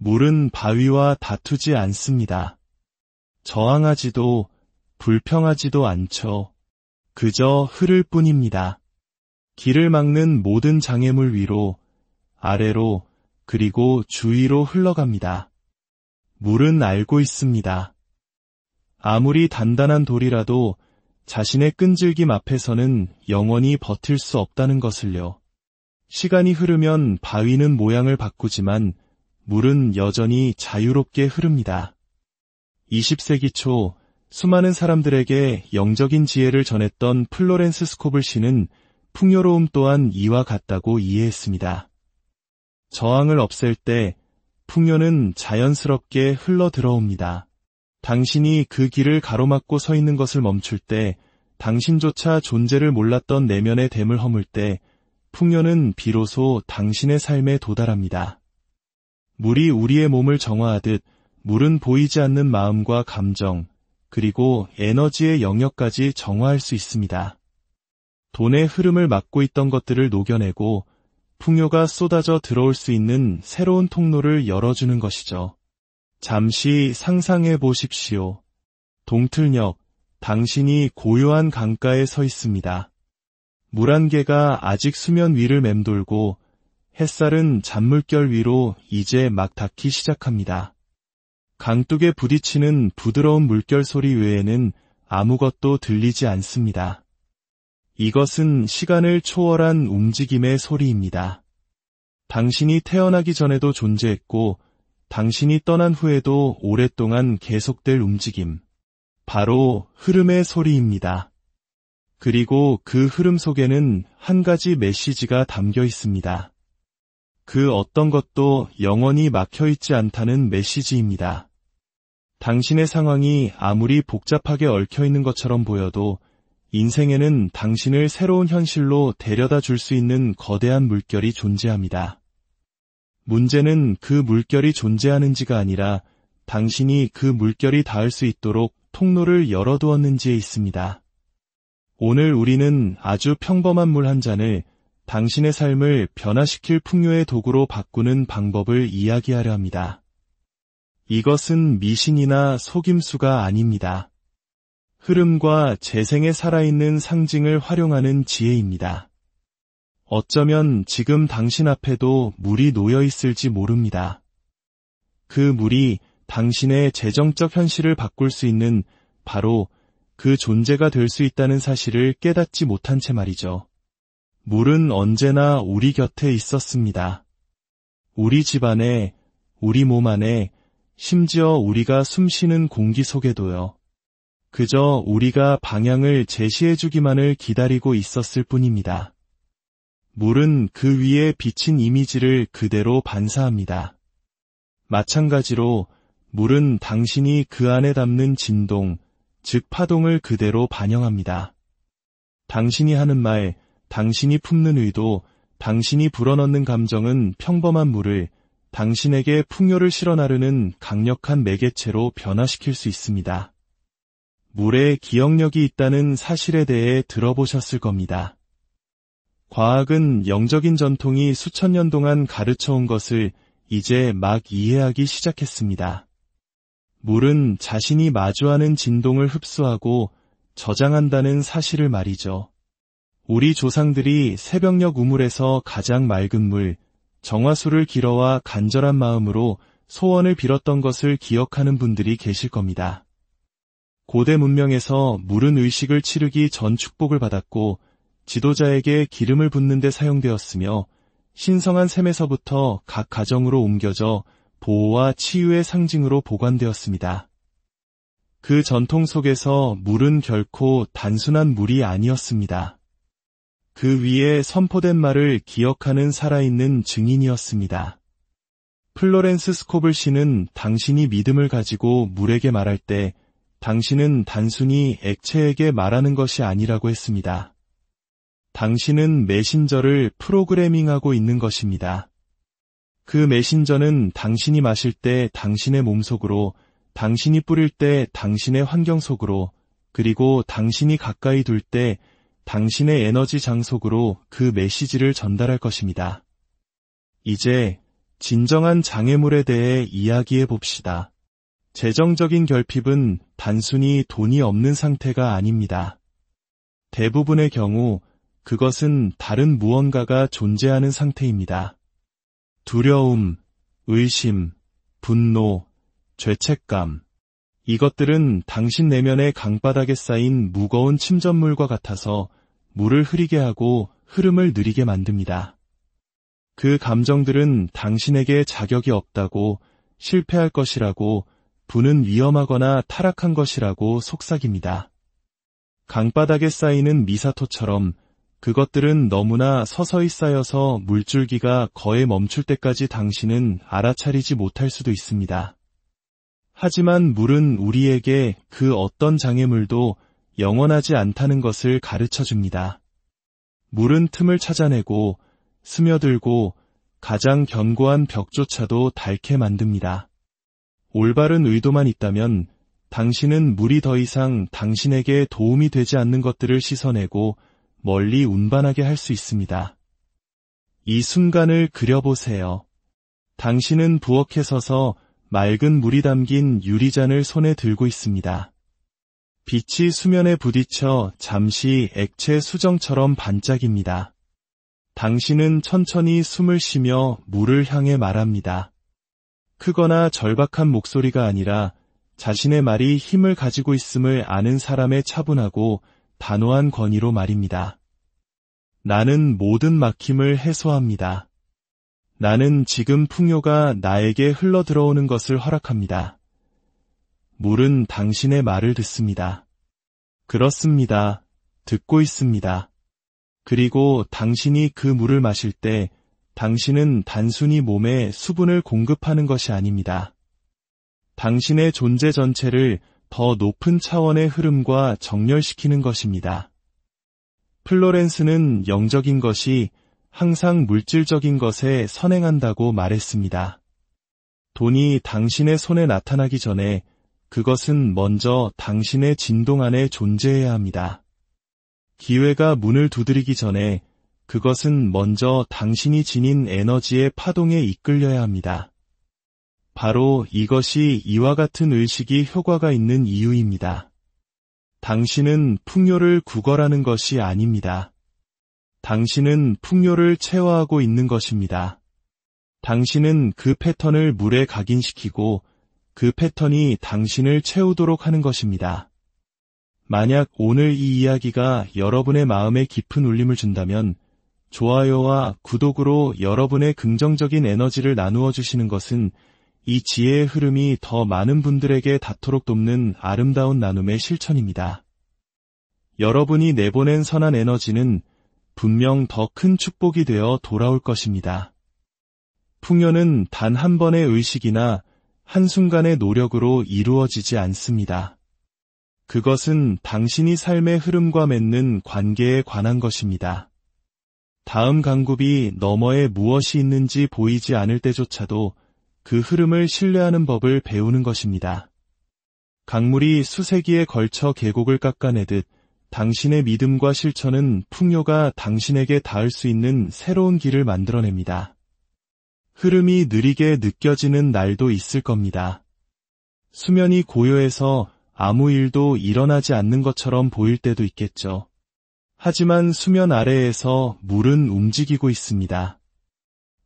물은 바위와 다투지 않습니다. 저항하지도 불평하지도 않죠. 그저 흐를 뿐입니다. 길을 막는 모든 장애물 위로, 아래로, 그리고 주위로 흘러갑니다. 물은 알고 있습니다. 아무리 단단한 돌이라도 자신의 끈질김 앞에서는 영원히 버틸 수 없다는 것을요. 시간이 흐르면 바위는 모양을 바꾸지만 물은 여전히 자유롭게 흐릅니다. 20세기 초 수많은 사람들에게 영적인 지혜를 전했던 플로렌스 스코블 씨는 풍요로움 또한 이와 같다고 이해했습니다. 저항을 없앨 때 풍요는 자연스럽게 흘러 들어옵니다. 당신이 그 길을 가로막고 서 있는 것을 멈출 때, 당신조차 존재를 몰랐던 내면의 댐을 허물 때 풍요는 비로소 당신의 삶에 도달합니다. 물이 우리의 몸을 정화하듯 물은 보이지 않는 마음과 감정, 그리고 에너지의 영역까지 정화할 수 있습니다. 돈의 흐름을 막고 있던 것들을 녹여내고 풍요가 쏟아져 들어올 수 있는 새로운 통로를 열어주는 것이죠. 잠시 상상해 보십시오. 동틀녘, 당신이 고요한 강가에 서 있습니다. 물 한 개가 아직 수면 위를 맴돌고 햇살은 잔물결 위로 이제 막 닿기 시작합니다. 강둑에 부딪히는 부드러운 물결 소리 외에는 아무것도 들리지 않습니다. 이것은 시간을 초월한 움직임의 소리입니다. 당신이 태어나기 전에도 존재했고 당신이 떠난 후에도 오랫동안 계속될 움직임. 바로 흐름의 소리입니다. 그리고 그 흐름 속에는 한 가지 메시지가 담겨 있습니다. 그 어떤 것도 영원히 막혀있지 않다는 메시지입니다. 당신의 상황이 아무리 복잡하게 얽혀있는 것처럼 보여도 인생에는 당신을 새로운 현실로 데려다 줄 수 있는 거대한 물결이 존재합니다. 문제는 그 물결이 존재하는지가 아니라 당신이 그 물결이 닿을 수 있도록 통로를 열어두었는지에 있습니다. 오늘 우리는 아주 평범한 물 한 잔을 당신의 삶을 변화시킬 풍요의 도구로 바꾸는 방법을 이야기하려 합니다. 이것은 미신이나 속임수가 아닙니다. 흐름과 재생에 살아있는 상징을 활용하는 지혜입니다. 어쩌면 지금 당신 앞에도 물이 놓여 있을지 모릅니다. 그 물이 당신의 재정적 현실을 바꿀 수 있는 바로 그 존재가 될 수 있다는 사실을 깨닫지 못한 채 말이죠. 물은 언제나 우리 곁에 있었습니다. 우리 집 안에, 우리 몸 안에, 심지어 우리가 숨쉬는 공기 속에도요. 그저 우리가 방향을 제시해주기만을 기다리고 있었을 뿐입니다. 물은 그 위에 비친 이미지를 그대로 반사합니다. 마찬가지로 물은 당신이 그 안에 담는 진동, 즉 파동을 그대로 반영합니다. 당신이 하는 말, 당신이 품는 의도, 당신이 불어넣는 감정은 평범한 물을 당신에게 풍요를 실어나르는 강력한 매개체로 변화시킬 수 있습니다. 물에 기억력이 있다는 사실에 대해 들어보셨을 겁니다. 과학은 영적인 전통이 수천 년 동안 가르쳐온 것을 이제 막 이해하기 시작했습니다. 물은 자신이 마주하는 진동을 흡수하고 저장한다는 사실을 말이죠. 우리 조상들이 새벽녘 우물에서 가장 맑은 물, 정화수를 길어와 간절한 마음으로 소원을 빌었던 것을 기억하는 분들이 계실 겁니다. 고대 문명에서 물은 의식을 치르기 전 축복을 받았고 지도자에게 기름을 붓는 데 사용되었으며 신성한 샘에서부터 각 가정으로 옮겨져 보호와 치유의 상징으로 보관되었습니다. 그 전통 속에서 물은 결코 단순한 물이 아니었습니다. 그 위에 선포된 말을 기억하는 살아있는 증인이었습니다. 플로렌스 스코블 씨는 당신이 믿음을 가지고 물에게 말할 때 당신은 단순히 액체에게 말하는 것이 아니라고 했습니다. 당신은 메신저를 프로그래밍하고 있는 것입니다. 그 메신저는 당신이 마실 때 당신의 몸속으로, 당신이 뿌릴 때 당신의 환경 속으로, 그리고 당신이 가까이 둘 때 당신의 에너지 장속으로 그 메시지를 전달할 것입니다. 이제 진정한 장애물에 대해 이야기해 봅시다. 재정적인 결핍은 단순히 돈이 없는 상태가 아닙니다. 대부분의 경우 그것은 다른 무언가가 존재하는 상태입니다. 두려움, 의심, 분노, 죄책감. 이것들은 당신 내면의 강바닥에 쌓인 무거운 침전물과 같아서 물을 흐리게 하고 흐름을 느리게 만듭니다. 그 감정들은 당신에게 자격이 없다고, 실패할 것이라고, 부는 위험하거나 타락한 것이라고 속삭입니다. 강바닥에 쌓이는 미사토처럼 그것들은 너무나 서서히 쌓여서 물줄기가 거의 멈출 때까지 당신은 알아차리지 못할 수도 있습니다. 하지만 물은 우리에게 그 어떤 장애물도 영원하지 않다는 것을 가르쳐줍니다. 물은 틈을 찾아내고 스며들고 가장 견고한 벽조차도 닳게 만듭니다. 올바른 의도만 있다면 당신은 물이 더 이상 당신에게 도움이 되지 않는 것들을 씻어내고 멀리 운반하게 할 수 있습니다. 이 순간을 그려보세요. 당신은 부엌에 서서 맑은 물이 담긴 유리잔을 손에 들고 있습니다. 빛이 수면에 부딪혀 잠시 액체 수정처럼 반짝입니다. 당신은 천천히 숨을 쉬며 물을 향해 말합니다. 크거나 절박한 목소리가 아니라 자신의 말이 힘을 가지고 있음을 아는 사람의 차분하고 단호한 권위로 말입니다. 나는 모든 막힘을 해소합니다. 나는 지금 풍요가 나에게 흘러들어오는 것을 허락합니다. 물은 당신의 말을 듣습니다. 그렇습니다. 듣고 있습니다. 그리고 당신이 그 물을 마실 때 당신은 단순히 몸에 수분을 공급하는 것이 아닙니다. 당신의 존재 전체를 더 높은 차원의 흐름과 정렬시키는 것입니다. 플로렌스는 영적인 것이 항상 물질적인 것에 선행한다고 말했습니다. 돈이 당신의 손에 나타나기 전에 그것은 먼저 당신의 진동 안에 존재해야 합니다. 기회가 문을 두드리기 전에 그것은 먼저 당신이 지닌 에너지의 파동에 이끌려야 합니다. 바로 이것이 이와 같은 의식이 효과가 있는 이유입니다. 당신은 풍요를 구걸하는 것이 아닙니다. 당신은 풍요를 체화하고 있는 것입니다. 당신은 그 패턴을 물에 각인시키고 그 패턴이 당신을 채우도록 하는 것입니다. 만약 오늘 이 이야기가 여러분의 마음에 깊은 울림을 준다면 좋아요와 구독으로 여러분의 긍정적인 에너지를 나누어 주시는 것은 이 지혜의 흐름이 더 많은 분들에게 닿도록 돕는 아름다운 나눔의 실천입니다. 여러분이 내보낸 선한 에너지는 분명 더 큰 축복이 되어 돌아올 것입니다. 풍요는 단 한 번의 의식이나 한순간의 노력으로 이루어지지 않습니다. 그것은 당신이 삶의 흐름과 맺는 관계에 관한 것입니다. 다음 강굽이 너머에 무엇이 있는지 보이지 않을 때조차도 그 흐름을 신뢰하는 법을 배우는 것입니다. 강물이 수세기에 걸쳐 계곡을 깎아내듯 당신의 믿음과 실천은 풍요가 당신에게 닿을 수 있는 새로운 길을 만들어냅니다. 흐름이 느리게 느껴지는 날도 있을 겁니다. 수면이 고요해서 아무 일도 일어나지 않는 것처럼 보일 때도 있겠죠. 하지만 수면 아래에서 물은 움직이고 있습니다.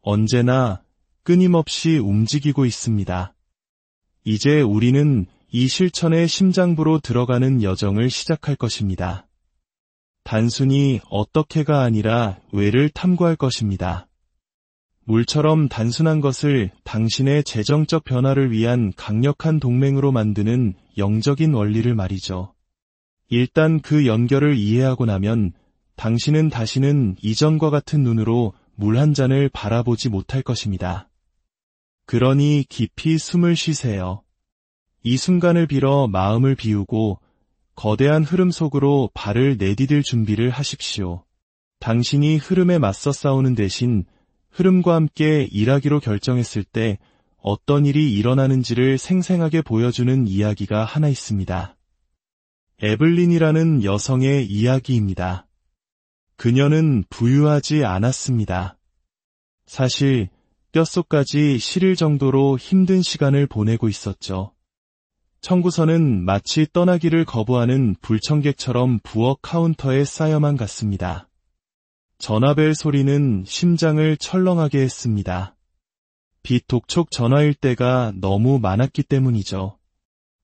언제나 끊임없이 움직이고 있습니다. 이제 우리는 이 실천의 심장부로 들어가는 여정을 시작할 것입니다. 단순히 어떻게가 아니라 왜를 탐구할 것입니다. 물처럼 단순한 것을 당신의 재정적 변화를 위한 강력한 동맹으로 만드는 영적인 원리를 말이죠. 일단 그 연결을 이해하고 나면 당신은 다시는 이전과 같은 눈으로 물 한 잔을 바라보지 못할 것입니다. 그러니 깊이 숨을 쉬세요. 이 순간을 빌어 마음을 비우고 거대한 흐름 속으로 발을 내디딜 준비를 하십시오. 당신이 흐름에 맞서 싸우는 대신 흐름과 함께 일하기로 결정했을 때 어떤 일이 일어나는지를 생생하게 보여주는 이야기가 하나 있습니다. 에블린이라는 여성의 이야기입니다. 그녀는 부유하지 않았습니다. 사실 뼛속까지 시릴 정도로 힘든 시간을 보내고 있었죠. 청구서는 마치 떠나기를 거부하는 불청객처럼 부엌 카운터에 쌓여만 갔습니다. 전화벨 소리는 심장을 철렁하게 했습니다. 비독촉 전화일 때가 너무 많았기 때문이죠.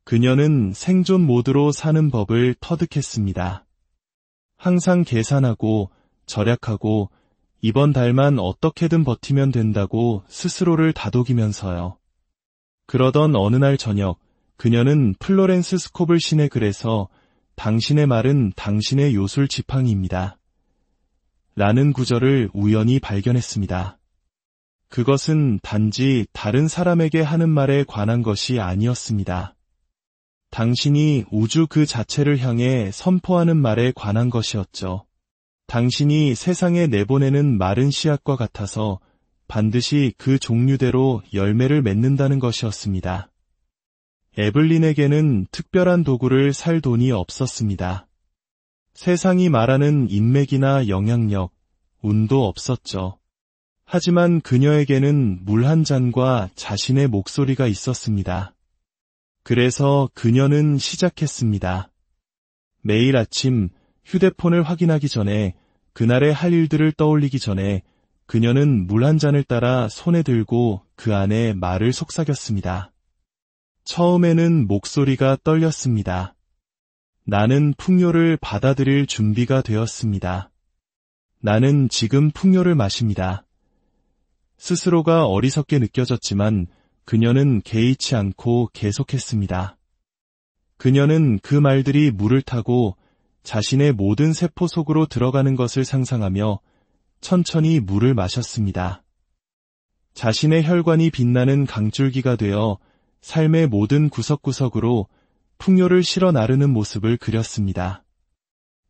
그녀는 생존 모드로 사는 법을 터득했습니다. 항상 계산하고 절약하고 이번 달만 어떻게든 버티면 된다고 스스로를 다독이면서요. 그러던 어느 날 저녁, 그녀는 플로렌스 스코블 신의 글에서 당신의 말은 당신의 요술 지팡이입니다. 라는 구절을 우연히 발견했습니다. 그것은 단지 다른 사람에게 하는 말에 관한 것이 아니었습니다. 당신이 우주 그 자체를 향해 선포하는 말에 관한 것이었죠. 당신이 세상에 내보내는 마른 씨앗과 같아서 반드시 그 종류대로 열매를 맺는다는 것이었습니다. 에블린에게는 특별한 도구를 살 돈이 없었습니다. 세상이 말하는 인맥이나 영향력, 운도 없었죠. 하지만 그녀에게는 물 한 잔과 자신의 목소리가 있었습니다. 그래서 그녀는 시작했습니다. 매일 아침 휴대폰을 확인하기 전에, 그날의 할 일들을 떠올리기 전에 그녀는 물 한 잔을 따라 손에 들고 그 안에 말을 속삭였습니다. 처음에는 목소리가 떨렸습니다. 나는 풍요를 받아들일 준비가 되었습니다. 나는 지금 풍요를 마십니다. 스스로가 어리석게 느껴졌지만 그녀는 개의치 않고 계속했습니다. 그녀는 그 말들이 물을 타고 자신의 모든 세포 속으로 들어가는 것을 상상하며 천천히 물을 마셨습니다. 자신의 혈관이 빛나는 강줄기가 되어 삶의 모든 구석구석으로 풍요를 실어 나르는 모습을 그렸습니다.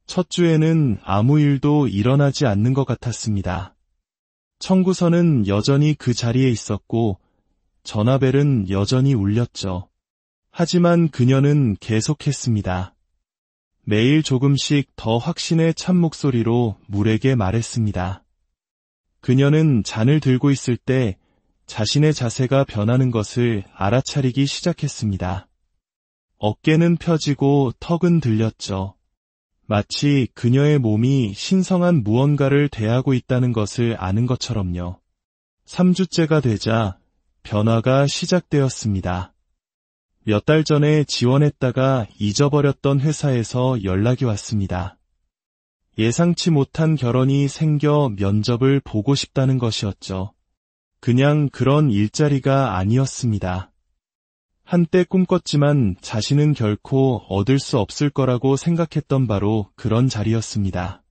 첫 주에는 아무 일도 일어나지 않는 것 같았습니다. 청구서는 여전히 그 자리에 있었고 전화벨은 여전히 울렸죠. 하지만 그녀는 계속했습니다. 매일 조금씩 더 확신의 참 목소리로 물에게 말했습니다. 그녀는 잔을 들고 있을 때 자신의 자세가 변하는 것을 알아차리기 시작했습니다. 어깨는 펴지고 턱은 들렸죠. 마치 그녀의 몸이 신성한 무언가를 대하고 있다는 것을 아는 것처럼요. 3주째가 되자 변화가 시작되었습니다. 몇 달 전에 지원했다가 잊어버렸던 회사에서 연락이 왔습니다. 예상치 못한 결혼이 생겨 면접을 보고 싶다는 것이었죠. 그냥 그런 일자리가 아니었습니다. 한때 꿈꿨지만 자신은 결코 얻을 수 없을 거라고 생각했던 바로 그런 자리였습니다.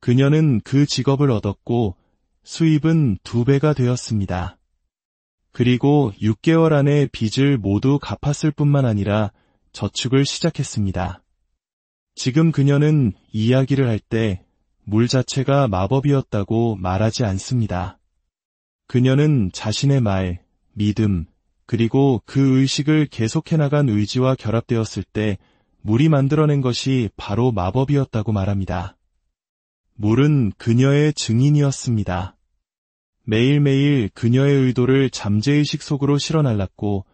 그녀는 그 직업을 얻었고 수입은 2배가 되었습니다. 그리고 6개월 안에 빚을 모두 갚았을 뿐만 아니라 저축을 시작했습니다. 지금 그녀는 이야기를 할 때 물 자체가 마법이었다고 말하지 않습니다. 그녀는 자신의 말, 믿음, 그리고 그 의식을 계속해 나간 의지와 결합되었을 때 물이 만들어낸 것이 바로 마법이었다고 말합니다. 물은 그녀의 증인이었습니다. 매일매일 그녀의 의도를 잠재의식 속으로 실어날랐고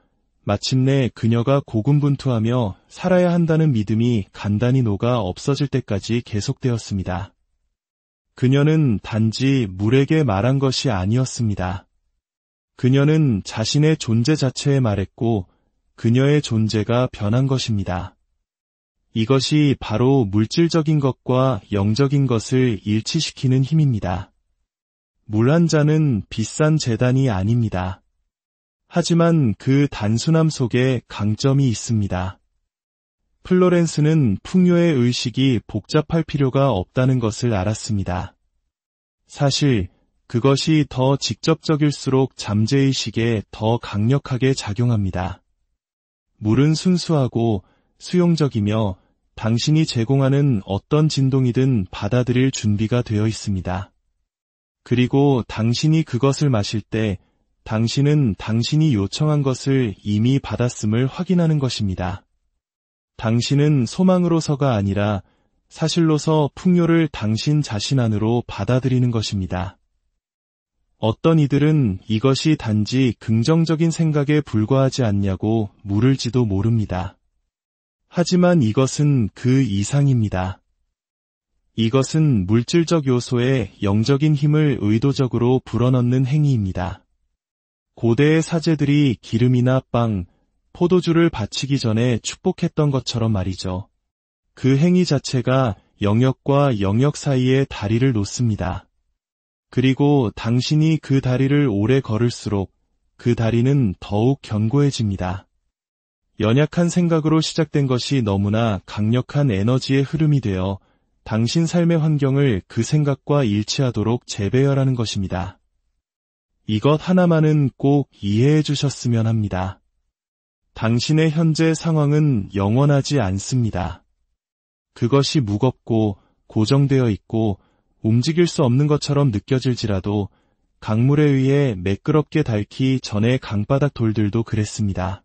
마침내 그녀가 고군분투하며 살아야 한다는 믿음이 간단히 녹아 없어질 때까지 계속되었습니다. 그녀는 단지 물에게 말한 것이 아니었습니다. 그녀는 자신의 존재 자체에 말했고 그녀의 존재가 변한 것입니다. 이것이 바로 물질적인 것과 영적인 것을 일치시키는 힘입니다. 물 한 잔은 비싼 재단이 아닙니다. 하지만 그 단순함 속에 강점이 있습니다. 플로렌스는 풍요의 의식이 복잡할 필요가 없다는 것을 알았습니다. 사실 그것이 더 직접적일수록 잠재의식에 더 강력하게 작용합니다. 물은 순수하고 수용적이며 당신이 제공하는 어떤 진동이든 받아들일 준비가 되어 있습니다. 그리고 당신이 그것을 마실 때 당신은 당신이 요청한 것을 이미 받았음을 확인하는 것입니다. 당신은 소망으로서가 아니라 사실로서 풍요를 당신 자신 안으로 받아들이는 것입니다. 어떤 이들은 이것이 단지 긍정적인 생각에 불과하지 않냐고 물을지도 모릅니다. 하지만 이것은 그 이상입니다. 이것은 물질적 요소에 영적인 힘을 의도적으로 불어넣는 행위입니다. 고대의 사제들이 기름이나 빵, 포도주를 바치기 전에 축복했던 것처럼 말이죠. 그 행위 자체가 영역과 영역 사이에 다리를 놓습니다. 그리고 당신이 그 다리를 오래 걸을수록 그 다리는 더욱 견고해집니다. 연약한 생각으로 시작된 것이 너무나 강력한 에너지의 흐름이 되어 당신 삶의 환경을 그 생각과 일치하도록 재배열하는 것입니다. 이것 하나만은 꼭 이해해 주셨으면 합니다. 당신의 현재 상황은 영원하지 않습니다. 그것이 무겁고 고정되어 있고 움직일 수 없는 것처럼 느껴질지라도 강물에 의해 매끄럽게 닳기 전의 강바닥 돌들도 그랬습니다.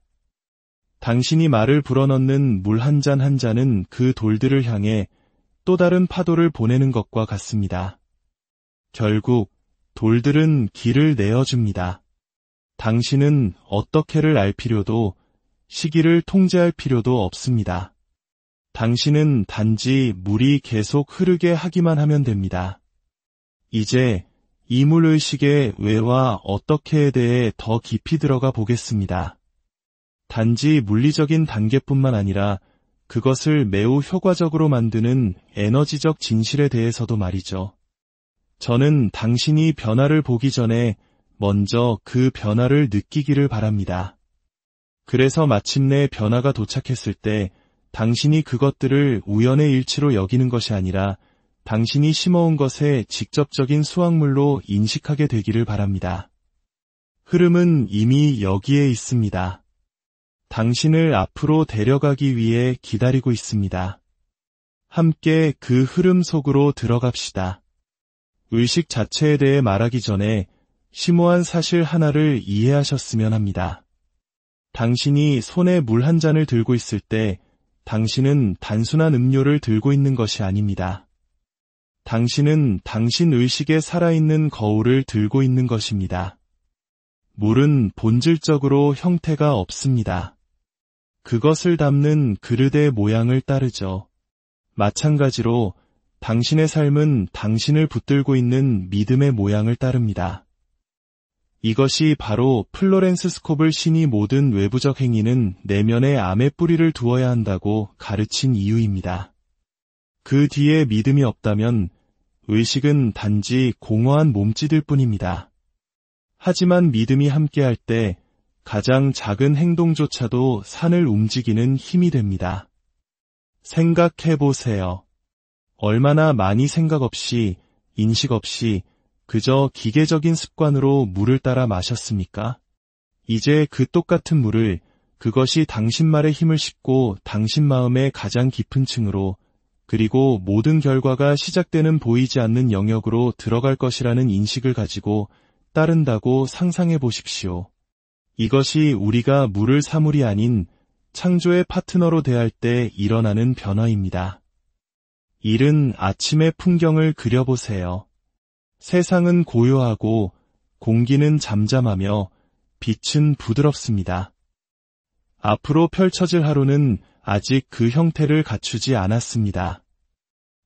당신이 말을 불어넣는 물 한 잔 한 잔은 그 돌들을 향해 또 다른 파도를 보내는 것과 같습니다. 결국 돌들은 길을 내어줍니다. 당신은 어떻게를 알 필요도 시기를 통제할 필요도 없습니다. 당신은 단지 물이 계속 흐르게 하기만 하면 됩니다. 이제 이물의식의 왜와 어떻게에 대해 더 깊이 들어가 보겠습니다. 단지 물리적인 단계뿐만 아니라 그것을 매우 효과적으로 만드는 에너지적 진실에 대해서도 말이죠. 저는 당신이 변화를 보기 전에 먼저 그 변화를 느끼기를 바랍니다. 그래서 마침내 변화가 도착했을 때 당신이 그것들을 우연의 일치로 여기는 것이 아니라 당신이 심어온 것의 직접적인 수확물로 인식하게 되기를 바랍니다. 흐름은 이미 여기에 있습니다. 당신을 앞으로 데려가기 위해 기다리고 있습니다. 함께 그 흐름 속으로 들어갑시다. 의식 자체에 대해 말하기 전에 심오한 사실 하나를 이해하셨으면 합니다. 당신이 손에 물 한 잔을 들고 있을 때 당신은 단순한 음료를 들고 있는 것이 아닙니다. 당신은 당신 의식에 살아있는 거울을 들고 있는 것입니다. 물은 본질적으로 형태가 없습니다. 그것을 담는 그릇의 모양을 따르죠. 마찬가지로 당신의 삶은 당신을 붙들고 있는 믿음의 모양을 따릅니다. 이것이 바로 플로렌스 스코블 신이 모든 외부적 행위는 내면의 암의 뿌리를 두어야 한다고 가르친 이유입니다. 그 뒤에 믿음이 없다면 의식은 단지 공허한 몸짓일 뿐입니다. 하지만 믿음이 함께할 때 가장 작은 행동조차도 산을 움직이는 힘이 됩니다. 생각해보세요. 얼마나 많이 생각 없이, 인식 없이 그저 기계적인 습관으로 물을 따라 마셨습니까? 이제 그 똑같은 물을 그것이 당신 말에 힘을 싣고 당신 마음의 가장 깊은 층으로 그리고 모든 결과가 시작되는 보이지 않는 영역으로 들어갈 것이라는 인식을 가지고 따른다고 상상해 보십시오. 이것이 우리가 물을 사물이 아닌 창조의 파트너로 대할 때 일어나는 변화입니다. 이른 아침의 풍경을 그려보세요. 세상은 고요하고 공기는 잠잠하며 빛은 부드럽습니다. 앞으로 펼쳐질 하루는 아직 그 형태를 갖추지 않았습니다.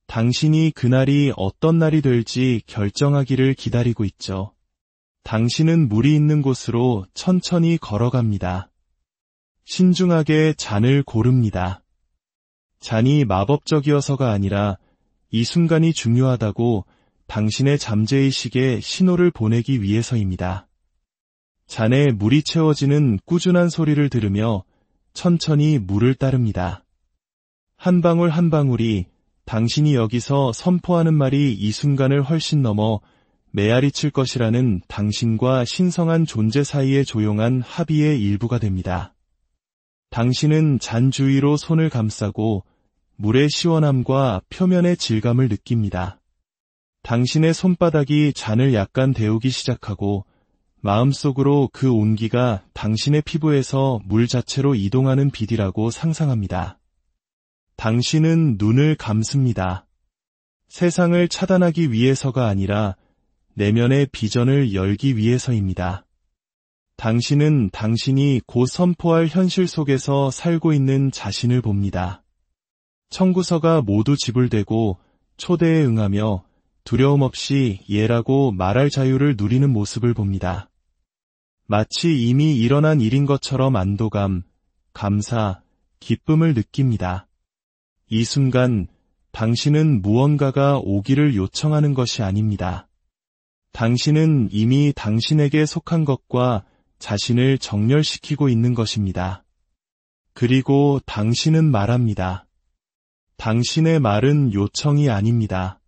당신이 그날이 어떤 날이 될지 결정하기를 기다리고 있죠. 당신은 물이 있는 곳으로 천천히 걸어갑니다. 신중하게 잔을 고릅니다. 잔이 마법적이어서가 아니라 이 순간이 중요하다고 당신의 잠재의식에 신호를 보내기 위해서입니다. 잔에 물이 채워지는 꾸준한 소리를 들으며 천천히 물을 따릅니다. 한 방울 한 방울이 당신이 여기서 선포하는 말이 이 순간을 훨씬 넘어 메아리 칠 것이라는 당신과 신성한 존재 사이의 조용한 합의의 일부가 됩니다. 당신은 잔 주위로 손을 감싸고 물의 시원함과 표면의 질감을 느낍니다. 당신의 손바닥이 잔을 약간 데우기 시작하고 마음속으로 그 온기가 당신의 피부에서 물 자체로 이동하는 빛이라고 상상합니다. 당신은 눈을 감습니다. 세상을 차단하기 위해서가 아니라 내면의 비전을 열기 위해서입니다. 당신은 당신이 곧 선포할 현실 속에서 살고 있는 자신을 봅니다. 청구서가 모두 지불되고 초대에 응하며 두려움 없이 예라고 말할 자유를 누리는 모습을 봅니다. 마치 이미 일어난 일인 것처럼 안도감, 감사, 기쁨을 느낍니다. 이 순간 당신은 무언가가 오기를 요청하는 것이 아닙니다. 당신은 이미 당신에게 속한 것과 자신을 정렬시키고 있는 것입니다. 그리고 당신은 말합니다. 당신의 말은 요청이 아닙니다.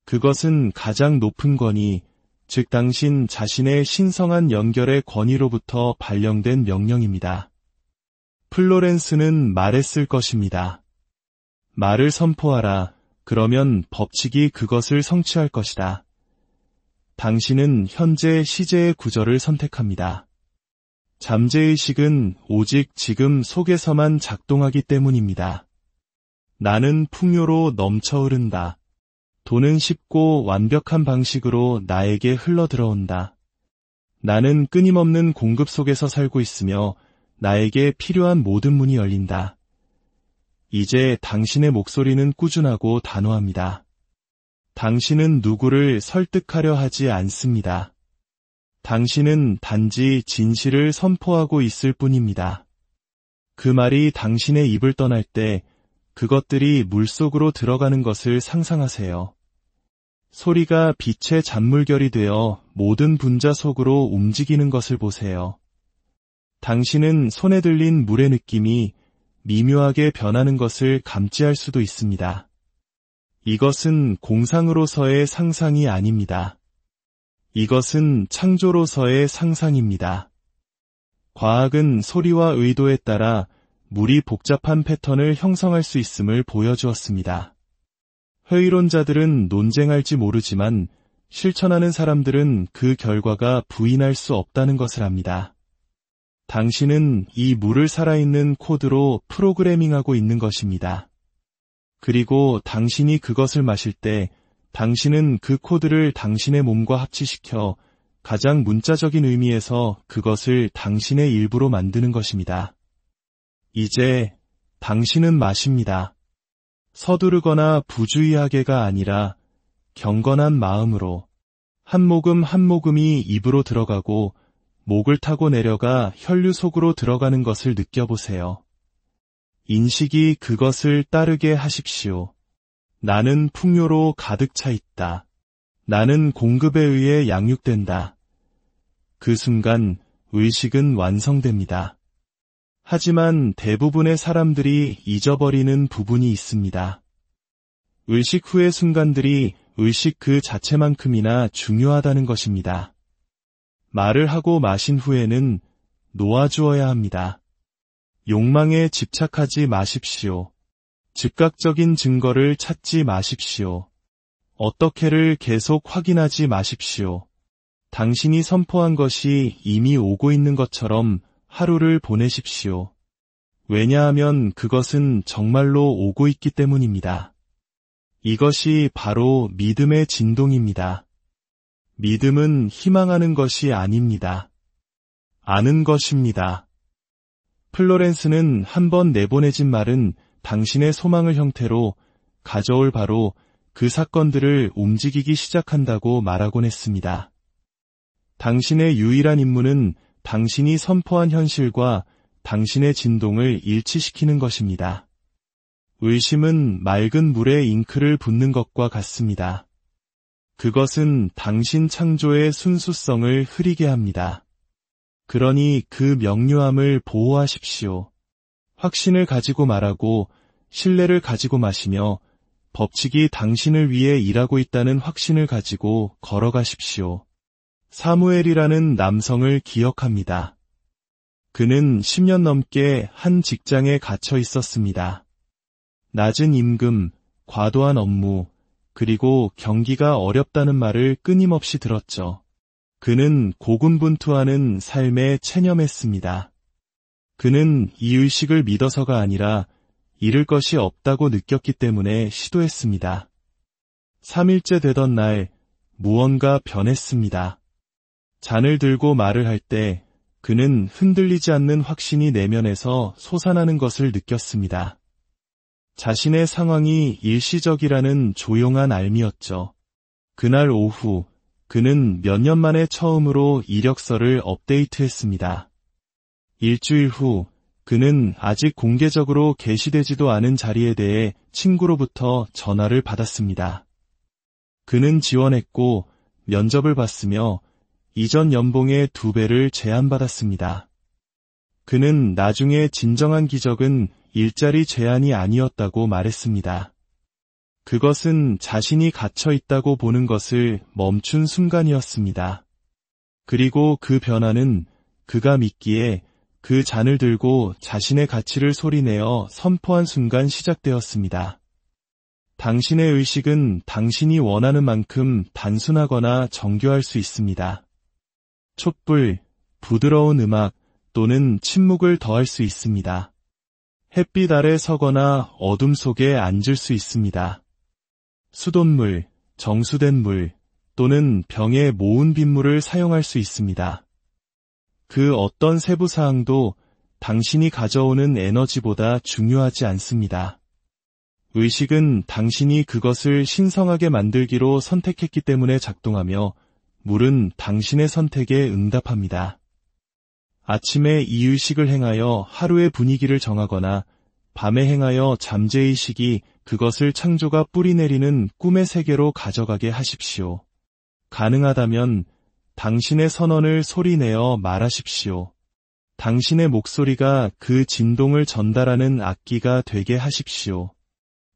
그것은 가장 높은 권위, 즉 당신 자신의 신성한 연결의 권위로부터 발령된 명령입니다. 플로렌스는 말했을 것입니다. 말을 선포하라. 그러면 법칙이 그것을 성취할 것이다. 당신은 현재 시제의 구절을 선택합니다. 잠재의식은 오직 지금 속에서만 작동하기 때문입니다. 나는 풍요로 넘쳐 흐른다. 돈은 쉽고 완벽한 방식으로 나에게 흘러들어온다. 나는 끊임없는 공급 속에서 살고 있으며 나에게 필요한 모든 문이 열린다. 이제 당신의 목소리는 꾸준하고 단호합니다. 당신은 누구를 설득하려 하지 않습니다. 당신은 단지 진실을 선포하고 있을 뿐입니다. 그 말이 당신의 입을 떠날 때 그것들이 물속으로 들어가는 것을 상상하세요. 소리가 빛의 잔물결이 되어 모든 분자 속으로 움직이는 것을 보세요. 당신은 손에 들린 물의 느낌이 미묘하게 변하는 것을 감지할 수도 있습니다. 이것은 공상으로서의 상상이 아닙니다. 이것은 창조로서의 상상입니다. 과학은 소리와 의도에 따라 물이 복잡한 패턴을 형성할 수 있음을 보여주었습니다. 회의론자들은 논쟁할지 모르지만 실천하는 사람들은 그 결과가 부인할 수 없다는 것을 압니다. 당신은 이 물을 살아있는 코드로 프로그래밍하고 있는 것입니다. 그리고 당신이 그것을 마실 때 당신은 그 코드를 당신의 몸과 합치시켜 가장 문자적인 의미에서 그것을 당신의 일부로 만드는 것입니다. 이제 당신은 마십니다. 서두르거나 부주의하게가 아니라 경건한 마음으로 한 모금 한 모금이 입으로 들어가고 목을 타고 내려가 혈류 속으로 들어가는 것을 느껴보세요. 인식이 그것을 따르게 하십시오. 나는 풍요로 가득 차 있다. 나는 공급에 의해 양육된다. 그 순간 의식은 완성됩니다. 하지만 대부분의 사람들이 잊어버리는 부분이 있습니다. 의식 후의 순간들이 의식 그 자체만큼이나 중요하다는 것입니다. 말을 하고 마신 후에는 놓아주어야 합니다. 욕망에 집착하지 마십시오. 즉각적인 증거를 찾지 마십시오. 어떻게를 계속 확인하지 마십시오. 당신이 선포한 것이 이미 오고 있는 것처럼 하루를 보내십시오. 왜냐하면 그것은 정말로 오고 있기 때문입니다. 이것이 바로 믿음의 진동입니다. 믿음은 희망하는 것이 아닙니다. 아는 것입니다. 플로렌스는 한번 내보내진 말은 당신의 소망을 형태로 가져올 바로 그 사건들을 움직이기 시작한다고 말하곤 했습니다. 당신의 유일한 임무는 당신이 선포한 현실과 당신의 진동을 일치시키는 것입니다. 의심은 맑은 물에 잉크를 붓는 것과 같습니다. 그것은 당신 창조의 순수성을 흐리게 합니다. 그러니 그 명료함을 보호하십시오. 확신을 가지고 말하고 신뢰를 가지고 마시며 법칙이 당신을 위해 일하고 있다는 확신을 가지고 걸어가십시오. 사무엘이라는 남성을 기억합니다. 그는 10년 넘게 한 직장에 갇혀 있었습니다. 낮은 임금, 과도한 업무, 그리고 경기가 어렵다는 말을 끊임없이 들었죠. 그는 고군분투하는 삶에 체념했습니다. 그는 이 의식을 믿어서가 아니라 잃을 것이 없다고 느꼈기 때문에 시도했습니다. 3일째 되던 날, 무언가 변했습니다. 잔을 들고 말을 할 때 그는 흔들리지 않는 확신이 내면에서 솟아나는 것을 느꼈습니다. 자신의 상황이 일시적이라는 조용한 알미였죠. 그날 오후 그는 몇 년 만에 처음으로 이력서를 업데이트했습니다. 일주일 후 그는 아직 공개적으로 게시되지도 않은 자리에 대해 친구로부터 전화를 받았습니다. 그는 지원했고 면접을 봤으며 이전 연봉의 2배를 제안받았습니다. 그는 나중에 진정한 기적은 일자리 제한이 아니었다고 말했습니다. 그것은 자신이 갇혀 있다고 보는 것을 멈춘 순간이었습니다. 그리고 그 변화는 그가 믿기에 그 잔을 들고 자신의 가치를 소리내어 선포한 순간 시작되었습니다. 당신의 의식은 당신이 원하는 만큼 단순하거나 정교할 수 있습니다. 촛불, 부드러운 음악 또는 침묵을 더할 수 있습니다. 햇빛 아래 서거나 어둠 속에 앉을 수 있습니다. 수돗물, 정수된 물 또는 병에 모은 빗물을 사용할 수 있습니다. 그 어떤 세부 사항도 당신이 가져오는 에너지보다 중요하지 않습니다. 의식은 당신이 그것을 신성하게 만들기로 선택했기 때문에 작동하며 물은 당신의 선택에 응답합니다. 아침에 이 의식을 행하여 하루의 분위기를 정하거나 밤에 행하여 잠재의식이 그것을 창조가 뿌리내리는 꿈의 세계로 가져가게 하십시오. 가능하다면 당신의 선언을 소리내어 말하십시오. 당신의 목소리가 그 진동을 전달하는 악기가 되게 하십시오.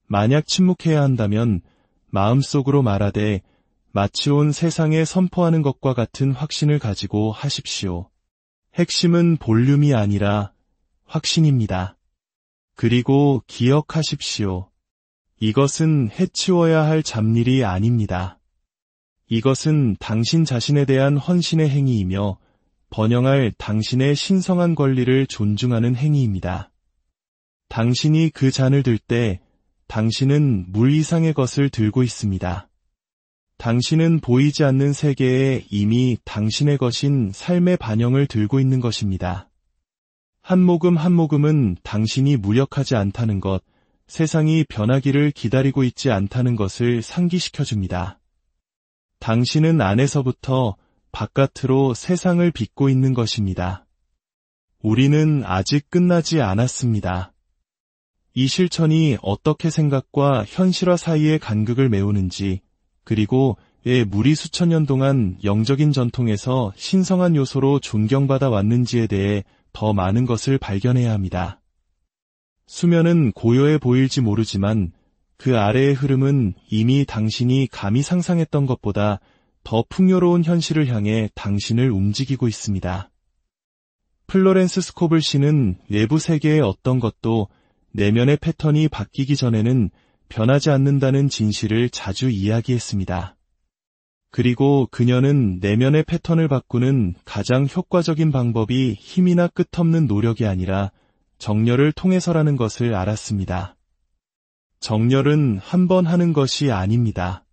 만약 침묵해야 한다면 마음속으로 말하되 마치 온 세상에 선포하는 것과 같은 확신을 가지고 하십시오. 핵심은 볼륨이 아니라 확신입니다. 그리고 기억하십시오. 이것은 해치워야 할 잡일이 아닙니다. 이것은 당신 자신에 대한 헌신의 행위이며 번영할 당신의 신성한 권리를 존중하는 행위입니다. 당신이 그 잔을 들 때 당신은 물 이상의 것을 들고 있습니다. 당신은 보이지 않는 세계에 이미 당신의 것인 삶의 반영을 들고 있는 것입니다. 한 모금 한 모금은 당신이 무력하지 않다는 것, 세상이 변하기를 기다리고 있지 않다는 것을 상기시켜줍니다. 당신은 안에서부터 바깥으로 세상을 빚고 있는 것입니다. 우리는 아직 끝나지 않았습니다. 이 실천이 어떻게 생각과 현실화 사이의 간극을 메우는지, 그리고 왜 물이 수천 년 동안 영적인 전통에서 신성한 요소로 존경받아 왔는지에 대해 더 많은 것을 발견해야 합니다. 수면은 고요해 보일지 모르지만 그 아래의 흐름은 이미 당신이 감히 상상했던 것보다 더 풍요로운 현실을 향해 당신을 움직이고 있습니다. 플로렌스 스코블 씨는 외부 세계의 어떤 것도 내면의 패턴이 바뀌기 전에는 변하지 않는다는 진실을 자주 이야기했습니다. 그리고 그녀는 내면의 패턴을 바꾸는 가장 효과적인 방법이 힘이나 끝없는 노력이 아니라 정렬을 통해서라는 것을 알았습니다. 정렬은 한 번 하는 것이 아닙니다.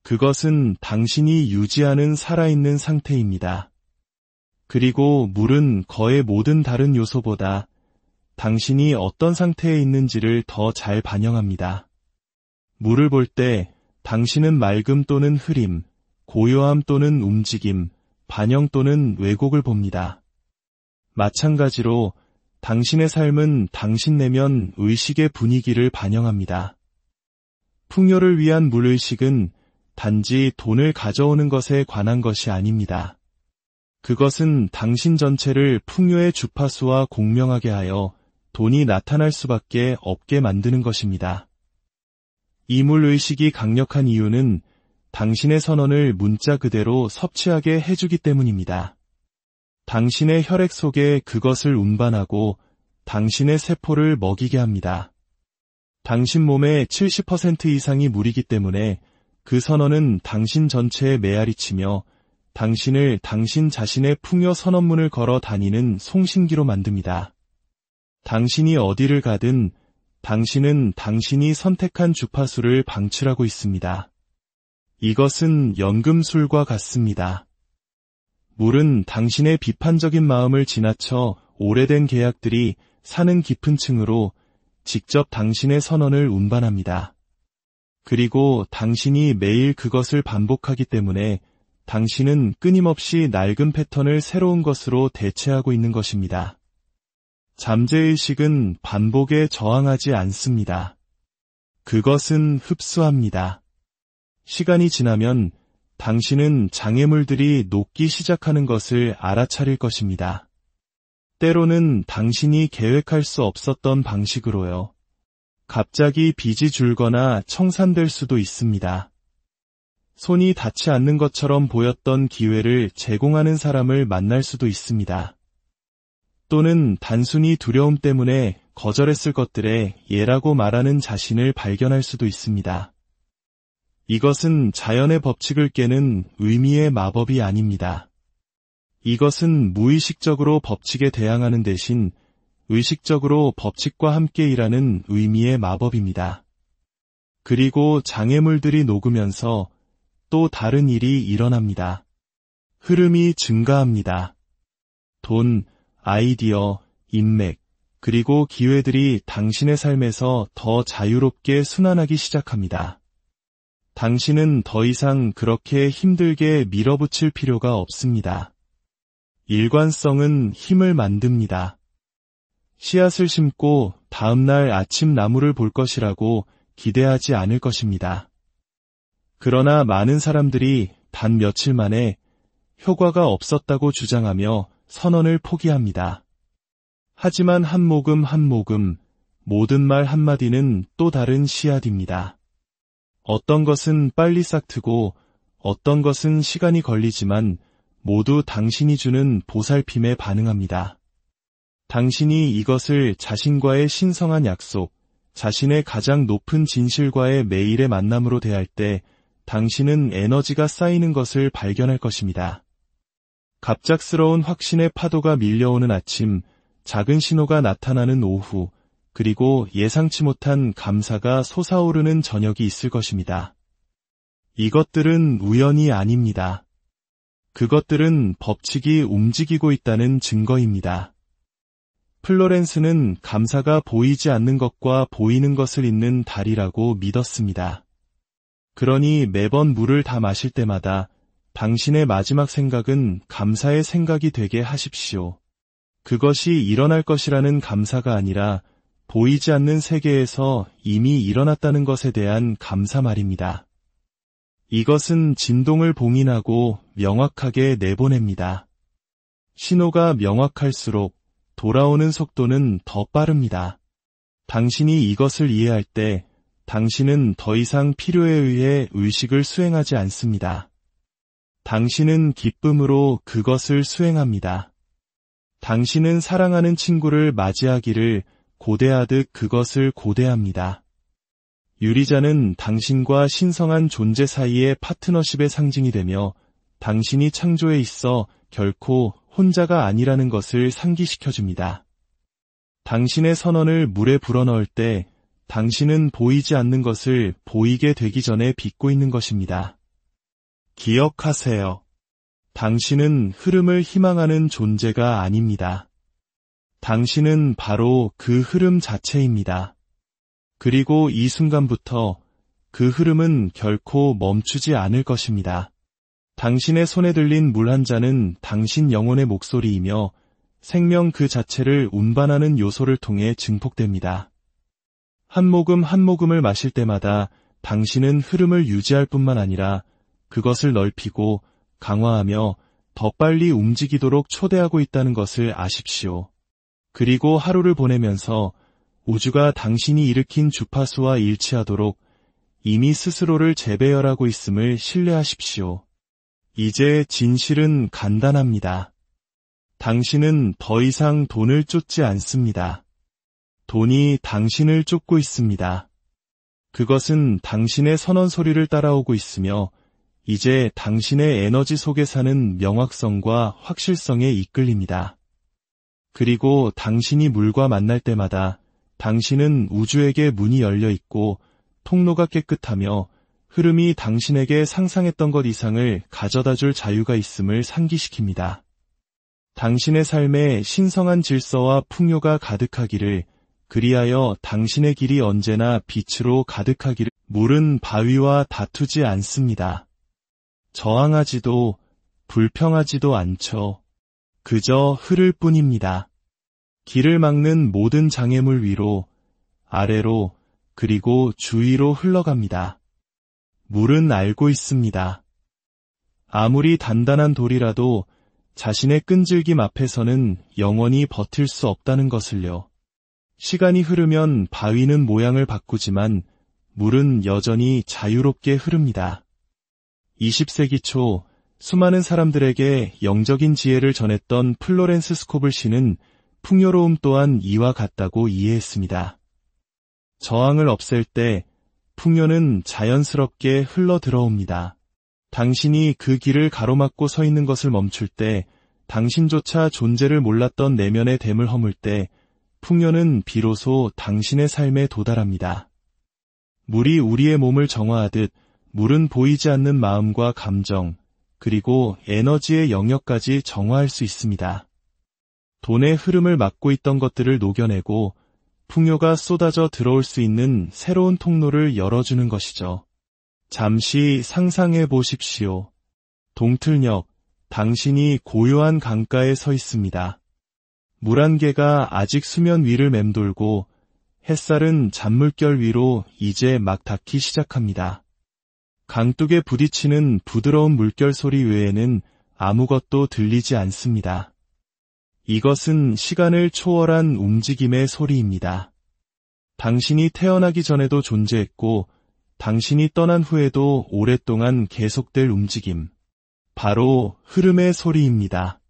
그것은 당신이 유지하는 살아있는 상태입니다. 그리고 물은 거의 모든 다른 요소보다 당신이 어떤 상태에 있는지를 더 잘 반영합니다. 물을 볼 때 당신은 맑음 또는 흐림, 고요함 또는 움직임, 반영 또는 왜곡을 봅니다. 마찬가지로 당신의 삶은 당신 내면 의식의 분위기를 반영합니다. 풍요를 위한 물의식은 단지 돈을 가져오는 것에 관한 것이 아닙니다. 그것은 당신 전체를 풍요의 주파수와 공명하게 하여 돈이 나타날 수밖에 없게 만드는 것입니다. 이 물의식이 강력한 이유는 당신의 선언을 문자 그대로 섭취하게 해주기 때문입니다. 당신의 혈액 속에 그것을 운반하고 당신의 세포를 먹이게 합니다. 당신 몸의 70% 이상이 물이기 때문에 그 선언은 당신 전체에 메아리치며 당신을 당신 자신의 풍요 선언문을 걸어 다니는 송신기로 만듭니다. 당신이 어디를 가든 당신은 당신이 선택한 주파수를 방출하고 있습니다. 이것은 연금술과 같습니다. 물은 당신의 비판적인 마음을 지나쳐 오래된 계약들이 사는 깊은 층으로 직접 당신의 선언을 운반합니다. 그리고 당신이 매일 그것을 반복하기 때문에 당신은 끊임없이 낡은 패턴을 새로운 것으로 대체하고 있는 것입니다. 잠재의식은 반복에 저항하지 않습니다. 그것은 흡수합니다. 시간이 지나면 당신은 장애물들이 녹기 시작하는 것을 알아차릴 것입니다. 때로는 당신이 계획할 수 없었던 방식으로요. 갑자기 빚이 줄거나 청산될 수도 있습니다. 손이 닿지 않는 것처럼 보였던 기회를 제공하는 사람을 만날 수도 있습니다. 또는 단순히 두려움 때문에 거절했을 것들의 예라고 말하는 자신을 발견할 수도 있습니다. 이것은 자연의 법칙을 깨는 의미의 마법이 아닙니다. 이것은 무의식적으로 법칙에 대항하는 대신 의식적으로 법칙과 함께 일하는 의미의 마법입니다. 그리고 장애물들이 녹으면서 또 다른 일이 일어납니다. 흐름이 증가합니다. 돈, 아이디어, 인맥, 그리고 기회들이 당신의 삶에서 더 자유롭게 순환하기 시작합니다. 당신은 더 이상 그렇게 힘들게 밀어붙일 필요가 없습니다. 일관성은 힘을 만듭니다. 씨앗을 심고 다음날 아침 나무를 볼 것이라고 기대하지 않을 것입니다. 그러나 많은 사람들이 단 며칠 만에 효과가 없었다고 주장하며 선언을 포기합니다. 하지만 한 모금 한 모금, 모든 말 한마디는 또 다른 씨앗입니다. 어떤 것은 빨리 싹트고 어떤 것은 시간이 걸리지만 모두 당신이 주는 보살핌에 반응합니다. 당신이 이것을 자신과의 신성한 약속, 자신의 가장 높은 진실과의 매일의 만남으로 대할 때 당신은 에너지가 쌓이는 것을 발견할 것입니다. 갑작스러운 확신의 파도가 밀려오는 아침, 작은 신호가 나타나는 오후, 그리고 예상치 못한 감사가 솟아오르는 저녁이 있을 것입니다. 이것들은 우연이 아닙니다. 그것들은 법칙이 움직이고 있다는 증거입니다. 플로렌스는 감사가 보이지 않는 것과 보이는 것을 잇는 달이라고 믿었습니다. 그러니 매번 물을 다 마실 때마다 당신의 마지막 생각은 감사의 생각이 되게 하십시오. 그것이 일어날 것이라는 감사가 아니라 보이지 않는 세계에서 이미 일어났다는 것에 대한 감사 말입니다. 이것은 진동을 봉인하고 명확하게 내보냅니다. 신호가 명확할수록 돌아오는 속도는 더 빠릅니다. 당신이 이것을 이해할 때 당신은 더 이상 필요에 의해 의식을 수행하지 않습니다. 당신은 기쁨으로 그것을 수행합니다. 당신은 사랑하는 친구를 맞이하기를 고대하듯 그것을 고대합니다. 유리잔은 당신과 신성한 존재 사이의 파트너십의 상징이 되며 당신이 창조에 있어 결코 혼자가 아니라는 것을 상기시켜줍니다. 당신의 선언을 물에 불어넣을 때 당신은 보이지 않는 것을 보이게 되기 전에 빚고 있는 것입니다. 기억하세요. 당신은 흐름을 희망하는 존재가 아닙니다. 당신은 바로 그 흐름 자체입니다. 그리고 이 순간부터 그 흐름은 결코 멈추지 않을 것입니다. 당신의 손에 들린 물 한 잔은 당신 영혼의 목소리이며 생명 그 자체를 운반하는 요소를 통해 증폭됩니다. 한 모금 한 모금을 마실 때마다 당신은 흐름을 유지할 뿐만 아니라 그것을 넓히고 강화하며 더 빨리 움직이도록 초대하고 있다는 것을 아십시오. 그리고 하루를 보내면서 우주가 당신이 일으킨 주파수와 일치하도록 이미 스스로를 재배열하고 있음을 신뢰하십시오. 이제 진실은 간단합니다. 당신은 더 이상 돈을 쫓지 않습니다. 돈이 당신을 쫓고 있습니다. 그것은 당신의 선언 소리를 따라오고 있으며 이제 당신의 에너지 속에 사는 명확성과 확실성에 이끌립니다. 그리고 당신이 물과 만날 때마다 당신은 우주에게 문이 열려 있고 통로가 깨끗하며 흐름이 당신에게 상상했던 것 이상을 가져다 줄 자유가 있음을 상기시킵니다. 당신의 삶에 신성한 질서와 풍요가 가득하기를, 그리하여 당신의 길이 언제나 빛으로 가득하기를. 물은 바위와 다투지 않습니다. 저항하지도 불평하지도 않죠. 그저 흐를 뿐입니다. 길을 막는 모든 장애물 위로, 아래로, 그리고 주위로 흘러갑니다. 물은 알고 있습니다. 아무리 단단한 돌이라도 자신의 끈질김 앞에서는 영원히 버틸 수 없다는 것을요. 시간이 흐르면 바위는 모양을 바꾸지만 물은 여전히 자유롭게 흐릅니다. 20세기 초 수많은 사람들에게 영적인 지혜를 전했던 플로렌스 스코블 씨는 풍요로움 또한 이와 같다고 이해했습니다. 저항을 없앨 때 풍요는 자연스럽게 흘러 들어옵니다. 당신이 그 길을 가로막고 서 있는 것을 멈출 때, 당신조차 존재를 몰랐던 내면의 댐을 허물 때 풍요는 비로소 당신의 삶에 도달합니다. 물이 우리의 몸을 정화하듯 물은 보이지 않는 마음과 감정, 그리고 에너지의 영역까지 정화할 수 있습니다. 돈의 흐름을 막고 있던 것들을 녹여내고 풍요가 쏟아져 들어올 수 있는 새로운 통로를 열어주는 것이죠. 잠시 상상해 보십시오. 동틀녘, 당신이 고요한 강가에 서 있습니다. 물 한 개가 아직 수면 위를 맴돌고 햇살은 잔물결 위로 이제 막 닿기 시작합니다. 강둑에 부딪히는 부드러운 물결 소리 외에는 아무것도 들리지 않습니다. 이것은 시간을 초월한 움직임의 소리입니다. 당신이 태어나기 전에도 존재했고 당신이 떠난 후에도 오랫동안 계속될 움직임. 바로 흐름의 소리입니다.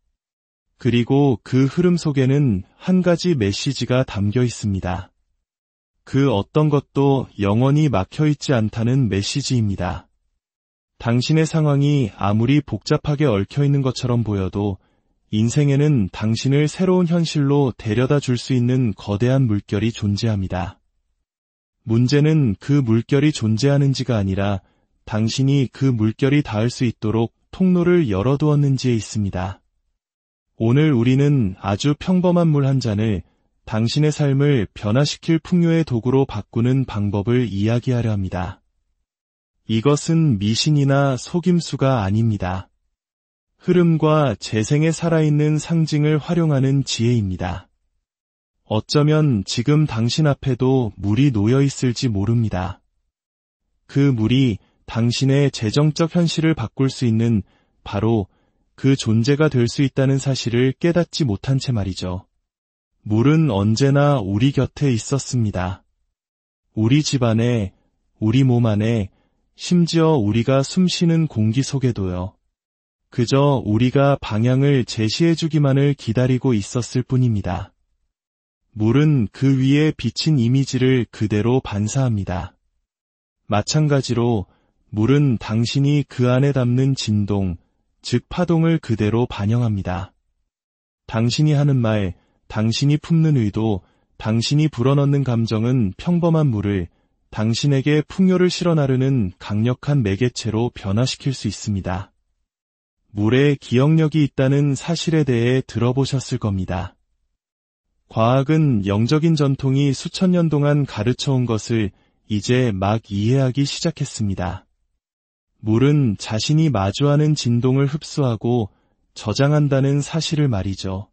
그리고 그 흐름 속에는 한 가지 메시지가 담겨 있습니다. 그 어떤 것도 영원히 막혀있지 않다는 메시지입니다. 당신의 상황이 아무리 복잡하게 얽혀있는 것처럼 보여도 인생에는 당신을 새로운 현실로 데려다 줄 수 있는 거대한 물결이 존재합니다. 문제는 그 물결이 존재하는지가 아니라 당신이 그 물결이 닿을 수 있도록 통로를 열어두었는지에 있습니다. 오늘 우리는 아주 평범한 물 한 잔을 당신의 삶을 변화시킬 풍요의 도구로 바꾸는 방법을 이야기하려 합니다. 이것은 미신이나 속임수가 아닙니다. 흐름과 재생에 살아있는 상징을 활용하는 지혜입니다. 어쩌면 지금 당신 앞에도 물이 놓여 있을지 모릅니다. 그 물이 당신의 재정적 현실을 바꿀 수 있는 바로 그 존재가 될 수 있다는 사실을 깨닫지 못한 채 말이죠. 물은 언제나 우리 곁에 있었습니다. 우리 집 안에, 우리 몸 안에, 심지어 우리가 숨쉬는 공기 속에도요. 그저 우리가 방향을 제시해주기만을 기다리고 있었을 뿐입니다. 물은 그 위에 비친 이미지를 그대로 반사합니다. 마찬가지로 물은 당신이 그 안에 담는 진동, 즉 파동을 그대로 반영합니다. 당신이 하는 말, 당신이 품는 의도, 당신이 불어넣는 감정은 평범한 물을 당신에게 풍요를 실어 나르는 강력한 매개체로 변화시킬 수 있습니다. 물에 기억력이 있다는 사실에 대해 들어보셨을 겁니다. 과학은 영적인 전통이 수천 년 동안 가르쳐온 것을 이제 막 이해하기 시작했습니다. 물은 자신이 마주하는 진동을 흡수하고 저장한다는 사실을 말이죠.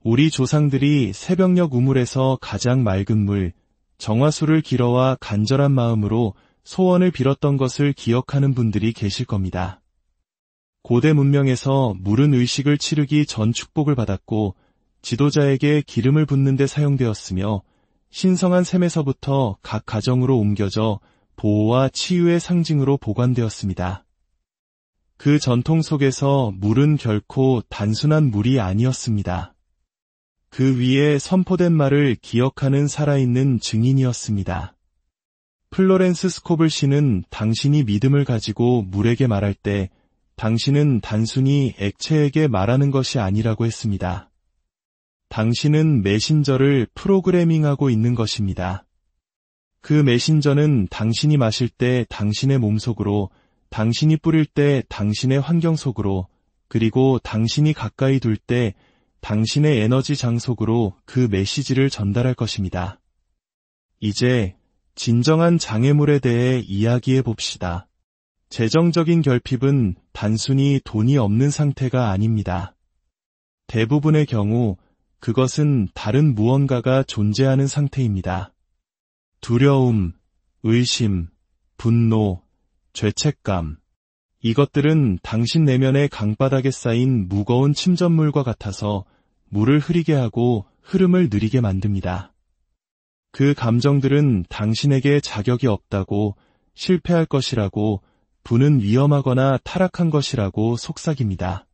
우리 조상들이 새벽녘 우물에서 가장 맑은 물, 정화수를 길어와 간절한 마음으로 소원을 빌었던 것을 기억하는 분들이 계실 겁니다. 고대 문명에서 물은 의식을 치르기 전 축복을 받았고 지도자에게 기름을 붓는 데 사용되었으며 신성한 샘에서부터 각 가정으로 옮겨져 보호와 치유의 상징으로 보관되었습니다. 그 전통 속에서 물은 결코 단순한 물이 아니었습니다. 그 위에 선포된 말을 기억하는 살아있는 증인이었습니다. 플로렌스 스코블 씨는 당신이 믿음을 가지고 물에게 말할 때 당신은 단순히 액체에게 말하는 것이 아니라고 했습니다. 당신은 메신저를 프로그래밍하고 있는 것입니다. 그 메신저는 당신이 마실 때 당신의 몸속으로, 당신이 뿌릴 때 당신의 환경 속으로, 그리고 당신이 가까이 둘 때 당신의 에너지 장 속으로 그 메시지를 전달할 것입니다. 이제 진정한 장애물에 대해 이야기해 봅시다. 재정적인 결핍은 단순히 돈이 없는 상태가 아닙니다. 대부분의 경우 그것은 다른 무언가가 존재하는 상태입니다. 두려움, 의심, 분노, 죄책감. 이것들은 당신 내면의 강바닥에 쌓인 무거운 침전물과 같아서 물을 흐리게 하고 흐름을 느리게 만듭니다. 그 감정들은 당신에게 자격이 없다고, 실패할 것이라고, 부는 위험하거나 타락한 것이라고 속삭입니다.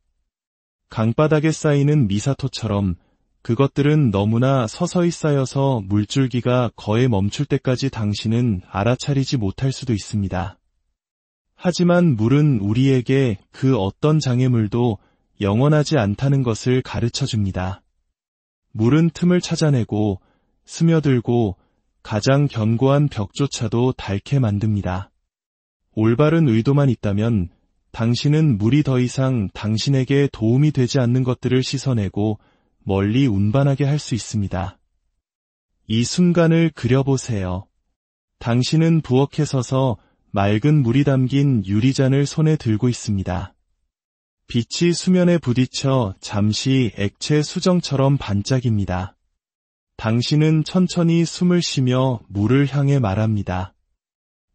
강바닥에 쌓이는 미사토처럼 그것들은 너무나 서서히 쌓여서 물줄기가 거의 멈출 때까지 당신은 알아차리지 못할 수도 있습니다. 하지만 물은 우리에게 그 어떤 장애물도 영원하지 않다는 것을 가르쳐 줍니다. 물은 틈을 찾아내고 스며들고 가장 견고한 벽조차도 닳게 만듭니다. 올바른 의도만 있다면 당신은 물이 더 이상 당신에게 도움이 되지 않는 것들을 씻어내고 멀리 운반하게 할 수 있습니다. 이 순간을 그려보세요. 당신은 부엌에 서서 맑은 물이 담긴 유리잔을 손에 들고 있습니다. 빛이 수면에 부딪혀 잠시 액체 수정처럼 반짝입니다. 당신은 천천히 숨을 쉬며 물을 향해 말합니다.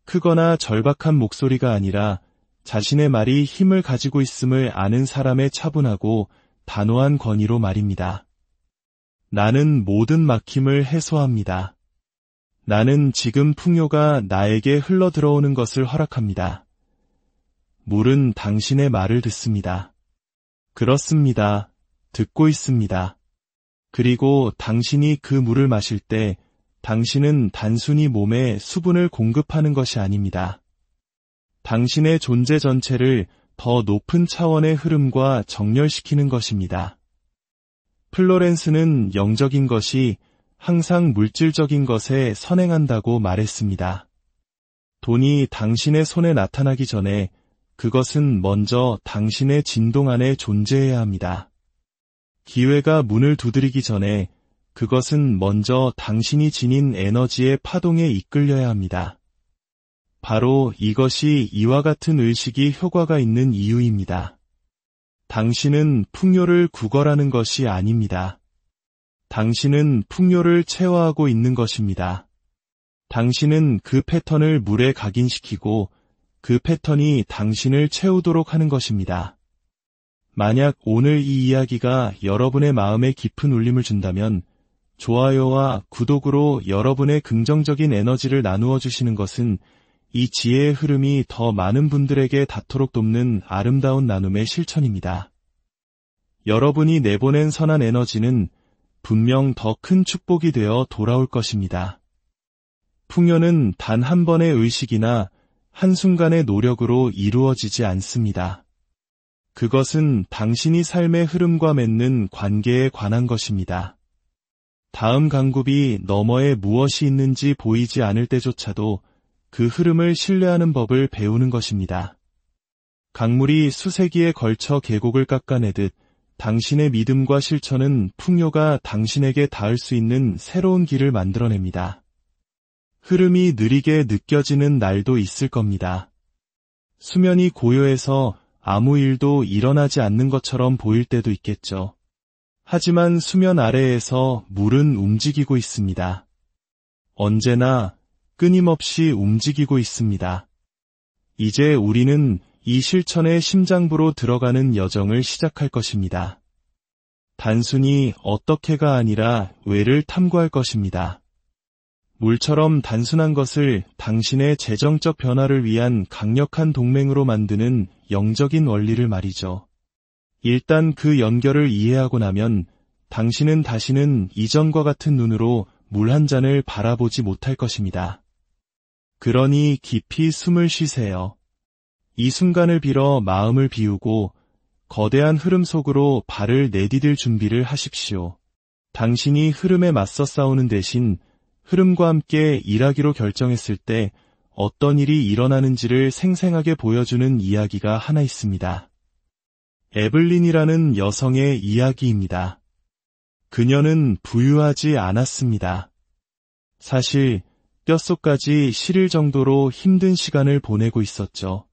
크거나 절박한 목소리가 아니라 자신의 말이 힘을 가지고 있음을 아는 사람의 차분하고 단호한 권위로 말입니다. 나는 모든 막힘을 해소합니다. 나는 지금 풍요가 나에게 흘러들어오는 것을 허락합니다. 물은 당신의 말을 듣습니다. 그렇습니다. 듣고 있습니다. 그리고 당신이 그 물을 마실 때 당신은 단순히 몸에 수분을 공급하는 것이 아닙니다. 당신의 존재 전체를 더 높은 차원의 흐름과 정렬시키는 것입니다. 플로렌스는 영적인 것이 항상 물질적인 것에 선행한다고 말했습니다. 돈이 당신의 손에 나타나기 전에 그것은 먼저 당신의 진동 안에 존재해야 합니다. 기회가 문을 두드리기 전에 그것은 먼저 당신이 지닌 에너지의 파동에 이끌려야 합니다. 바로 이것이 이와 같은 의식이 효과가 있는 이유입니다. 당신은 풍요를 구걸하는 것이 아닙니다. 당신은 풍요를 체화하고 있는 것입니다. 당신은 그 패턴을 물에 각인시키고 그 패턴이 당신을 채우도록 하는 것입니다. 만약 오늘 이 이야기가 여러분의 마음에 깊은 울림을 준다면 좋아요와 구독으로 여러분의 긍정적인 에너지를 나누어 주시는 것은 이 지혜의 흐름이 더 많은 분들에게 닿도록 돕는 아름다운 나눔의 실천입니다. 여러분이 내보낸 선한 에너지는 분명 더 큰 축복이 되어 돌아올 것입니다. 풍요는 단 한 번의 의식이나 한순간의 노력으로 이루어지지 않습니다. 그것은 당신이 삶의 흐름과 맺는 관계에 관한 것입니다. 다음 강굽이 너머에 무엇이 있는지 보이지 않을 때조차도 그 흐름을 신뢰하는 법을 배우는 것입니다. 강물이 수세기에 걸쳐 계곡을 깎아내듯 당신의 믿음과 실천은 풍요가 당신에게 닿을 수 있는 새로운 길을 만들어냅니다. 흐름이 느리게 느껴지는 날도 있을 겁니다. 수면이 고요해서 아무 일도 일어나지 않는 것처럼 보일 때도 있겠죠. 하지만 수면 아래에서 물은 움직이고 있습니다. 언제나 끊임없이 움직이고 있습니다. 이제 우리는 이 실천의 심장부로 들어가는 여정을 시작할 것입니다. 단순히 어떻게가 아니라 왜를 탐구할 것입니다. 물처럼 단순한 것을 당신의 재정적 변화를 위한 강력한 동맹으로 만드는 영적인 원리를 말이죠. 일단 그 연결을 이해하고 나면 당신은 다시는 이전과 같은 눈으로 물 한 잔을 바라보지 못할 것입니다. 그러니 깊이 숨을 쉬세요. 이 순간을 빌어 마음을 비우고 거대한 흐름 속으로 발을 내디딜 준비를 하십시오. 당신이 흐름에 맞서 싸우는 대신 흐름과 함께 일하기로 결정했을 때 어떤 일이 일어나는지를 생생하게 보여주는 이야기가 하나 있습니다. 에블린이라는 여성의 이야기입니다. 그녀는 부유하지 않았습니다. 사실 뼛속까지 시릴 정도로 힘든 시간을 보내고 있었죠.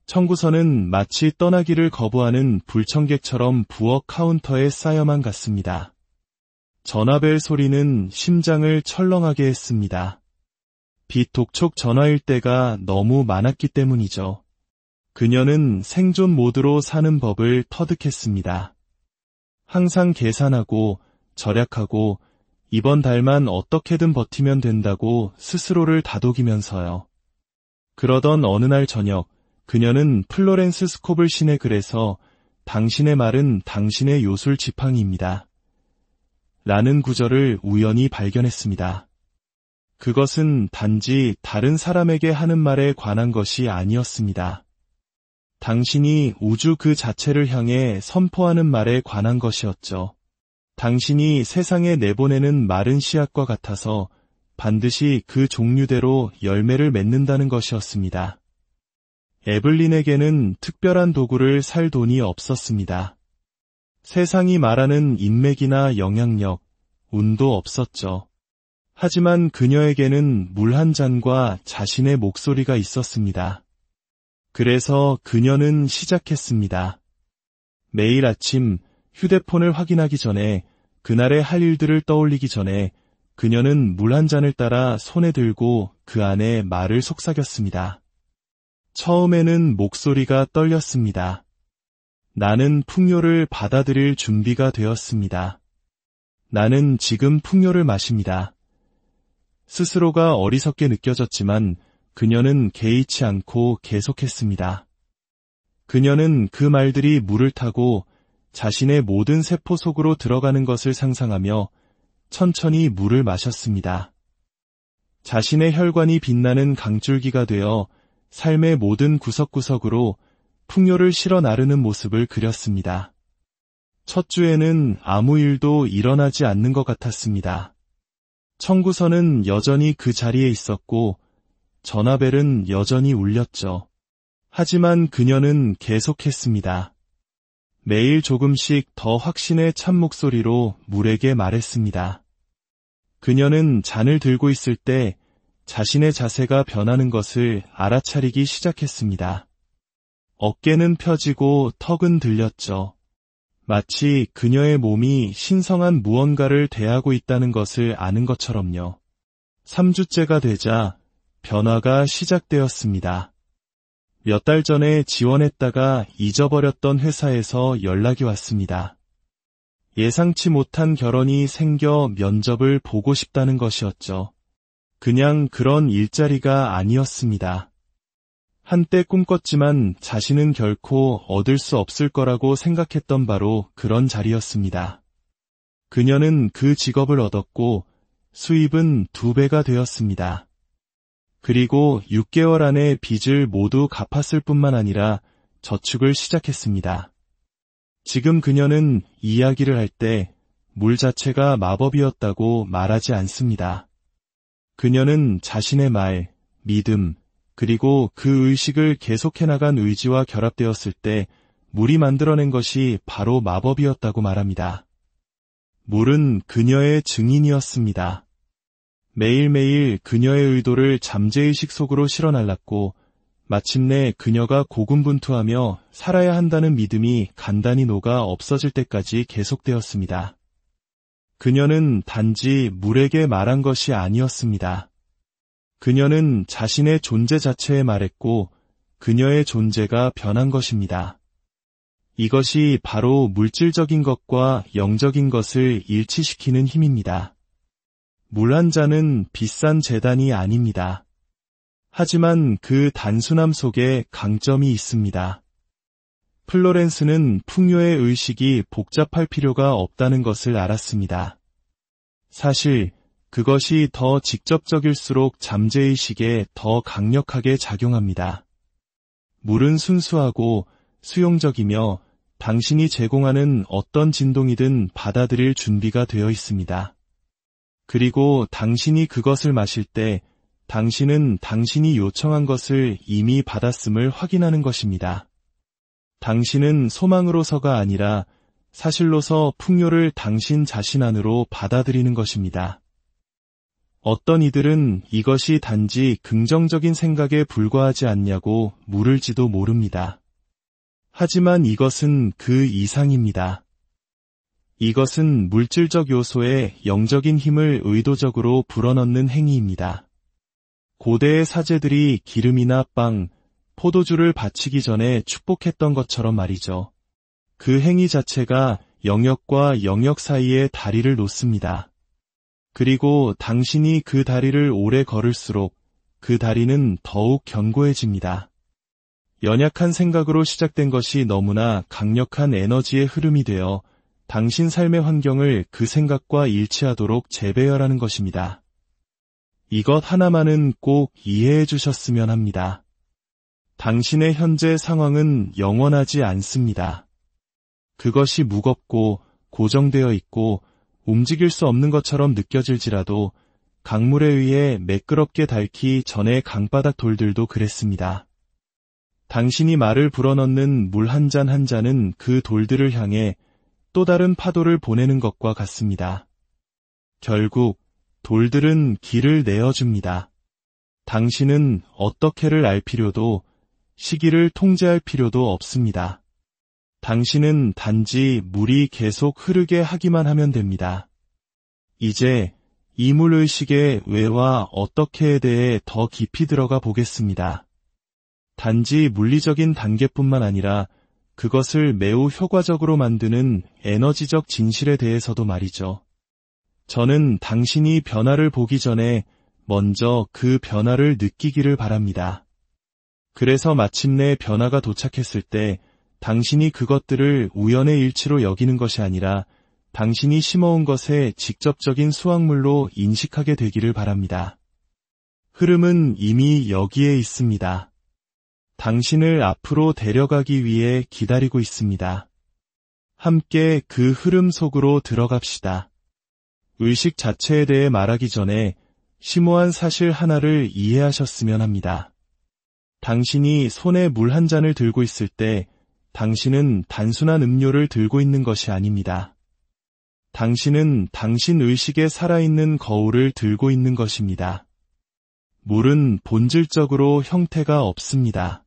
청구서는 마치 떠나기를 거부하는 불청객처럼 부엌 카운터에 쌓여만 갔습니다. 전화벨 소리는 심장을 철렁하게 했습니다. 비독촉 전화일 때가 너무 많았기 때문이죠. 그녀는 생존 모드로 사는 법을 터득했습니다. 항상 계산하고 절약하고 이번 달만 어떻게든 버티면 된다고 스스로를 다독이면서요. 그러던 어느 날 저녁, 그녀는 플로렌스 스코블신의 글에서 당신의 말은 당신의 요술 지팡이입니다. 라는 구절을 우연히 발견했습니다. 그것은 단지 다른 사람에게 하는 말에 관한 것이 아니었습니다. 당신이 우주 그 자체를 향해 선포하는 말에 관한 것이었죠. 당신이 세상에 내보내는 마른 씨앗과 같아서 반드시 그 종류대로 열매를 맺는다는 것이었습니다. 에블린에게는 특별한 도구를 살 돈이 없었습니다. 세상이 말하는 인맥이나 영향력, 운도 없었죠. 하지만 그녀에게는 물 한 잔과 자신의 목소리가 있었습니다. 그래서 그녀는 시작했습니다. 매일 아침 휴대폰을 확인하기 전에, 그날의 할 일들을 떠올리기 전에 그녀는 물 한 잔을 따라 손에 들고 그 안에 말을 속삭였습니다. 처음에는 목소리가 떨렸습니다. 나는 풍요를 받아들일 준비가 되었습니다. 나는 지금 풍요를 마십니다. 스스로가 어리석게 느껴졌지만 그녀는 개의치 않고 계속했습니다. 그녀는 그 말들이 물을 타고 자신의 모든 세포 속으로 들어가는 것을 상상하며 천천히 물을 마셨습니다. 자신의 혈관이 빛나는 강줄기가 되어 삶의 모든 구석구석으로 풍요를 실어 나르는 모습을 그렸습니다. 첫 주에는 아무 일도 일어나지 않는 것 같았습니다. 청구서는 여전히 그 자리에 있었고 전화벨은 여전히 울렸죠. 하지만 그녀는 계속했습니다. 매일 조금씩 더 확신의 참 목소리로 물에게 말했습니다. 그녀는 잔을 들고 있을 때 자신의 자세가 변하는 것을 알아차리기 시작했습니다. 어깨는 펴지고 턱은 들렸죠. 마치 그녀의 몸이 신성한 무언가를 대하고 있다는 것을 아는 것처럼요. 3주째가 되자 변화가 시작되었습니다. 몇 달 전에 지원했다가 잊어버렸던 회사에서 연락이 왔습니다. 예상치 못한 결혼이 생겨 면접을 보고 싶다는 것이었죠. 그냥 그런 일자리가 아니었습니다. 한때 꿈꿨지만 자신은 결코 얻을 수 없을 거라고 생각했던 바로 그런 자리였습니다. 그녀는 그 직업을 얻었고 수입은 2배가 되었습니다. 그리고 6개월 안에 빚을 모두 갚았을 뿐만 아니라 저축을 시작했습니다. 지금 그녀는 이야기를 할 때 물 자체가 마법이었다고 말하지 않습니다. 그녀는 자신의 말, 믿음, 그리고 그 의식을 계속해나간 의지와 결합되었을 때 물이 만들어낸 것이 바로 마법이었다고 말합니다. 물은 그녀의 증인이었습니다. 매일매일 그녀의 의도를 잠재의식 속으로 실어날랐고 마침내 그녀가 고군분투하며 살아야 한다는 믿음이 간단히 녹아 없어질 때까지 계속되었습니다. 그녀는 단지 물에게 말한 것이 아니었습니다. 그녀는 자신의 존재 자체에 말했고 그녀의 존재가 변한 것입니다. 이것이 바로 물질적인 것과 영적인 것을 일치시키는 힘입니다. 물 한 잔은 비싼 재단이 아닙니다. 하지만 그 단순함 속에 강점이 있습니다. 플로렌스는 풍요의 의식이 복잡할 필요가 없다는 것을 알았습니다. 사실 그것이 더 직접적일수록 잠재의식에 더 강력하게 작용합니다. 물은 순수하고 수용적이며 당신이 제공하는 어떤 진동이든 받아들일 준비가 되어 있습니다. 그리고 당신이 그것을 마실 때 당신은 당신이 요청한 것을 이미 받았음을 확인하는 것입니다. 당신은 소망으로서가 아니라 사실로서 풍요를 당신 자신 안으로 받아들이는 것입니다. 어떤 이들은 이것이 단지 긍정적인 생각에 불과하지 않냐고 물을지도 모릅니다. 하지만 이것은 그 이상입니다. 이것은 물질적 요소에 영적인 힘을 의도적으로 불어넣는 행위입니다. 고대의 사제들이 기름이나 빵, 포도주를 바치기 전에 축복했던 것처럼 말이죠. 그 행위 자체가 영역과 영역 사이에 다리를 놓습니다. 그리고 당신이 그 다리를 오래 걸을수록 그 다리는 더욱 견고해집니다. 연약한 생각으로 시작된 것이 너무나 강력한 에너지의 흐름이 되어 당신 삶의 환경을 그 생각과 일치하도록 재배열하는 것입니다. 이것 하나만은 꼭 이해해 주셨으면 합니다. 당신의 현재 상황은 영원하지 않습니다. 그것이 무겁고 고정되어 있고 움직일 수 없는 것처럼 느껴질지라도 강물에 의해 매끄럽게 닳기 전의 강바닥 돌들도 그랬습니다. 당신이 말을 불어넣는 물 한 잔 한 잔은 그 돌들을 향해 또 다른 파도를 보내는 것과 같습니다. 결국 돌들은 길을 내어줍니다. 당신은 어떻게를 알 필요도 시기를 통제할 필요도 없습니다. 당신은 단지 물이 계속 흐르게 하기만 하면 됩니다. 이제 이 물의식의 왜와 어떻게에 대해 더 깊이 들어가 보겠습니다. 단지 물리적인 단계뿐만 아니라 그것을 매우 효과적으로 만드는 에너지적 진실에 대해서도 말이죠. 저는 당신이 변화를 보기 전에 먼저 그 변화를 느끼기를 바랍니다. 그래서 마침내 변화가 도착했을 때 당신이 그것들을 우연의 일치로 여기는 것이 아니라 당신이 심어온 것의 직접적인 수확물로 인식하게 되기를 바랍니다. 흐름은 이미 여기에 있습니다. 당신을 앞으로 데려가기 위해 기다리고 있습니다. 함께 그 흐름 속으로 들어갑시다. 의식 자체에 대해 말하기 전에 심오한 사실 하나를 이해하셨으면 합니다. 당신이 손에 물 한 잔을 들고 있을 때 당신은 단순한 음료를 들고 있는 것이 아닙니다. 당신은 당신 의식에 살아있는 거울을 들고 있는 것입니다. 물은 본질적으로 형태가 없습니다.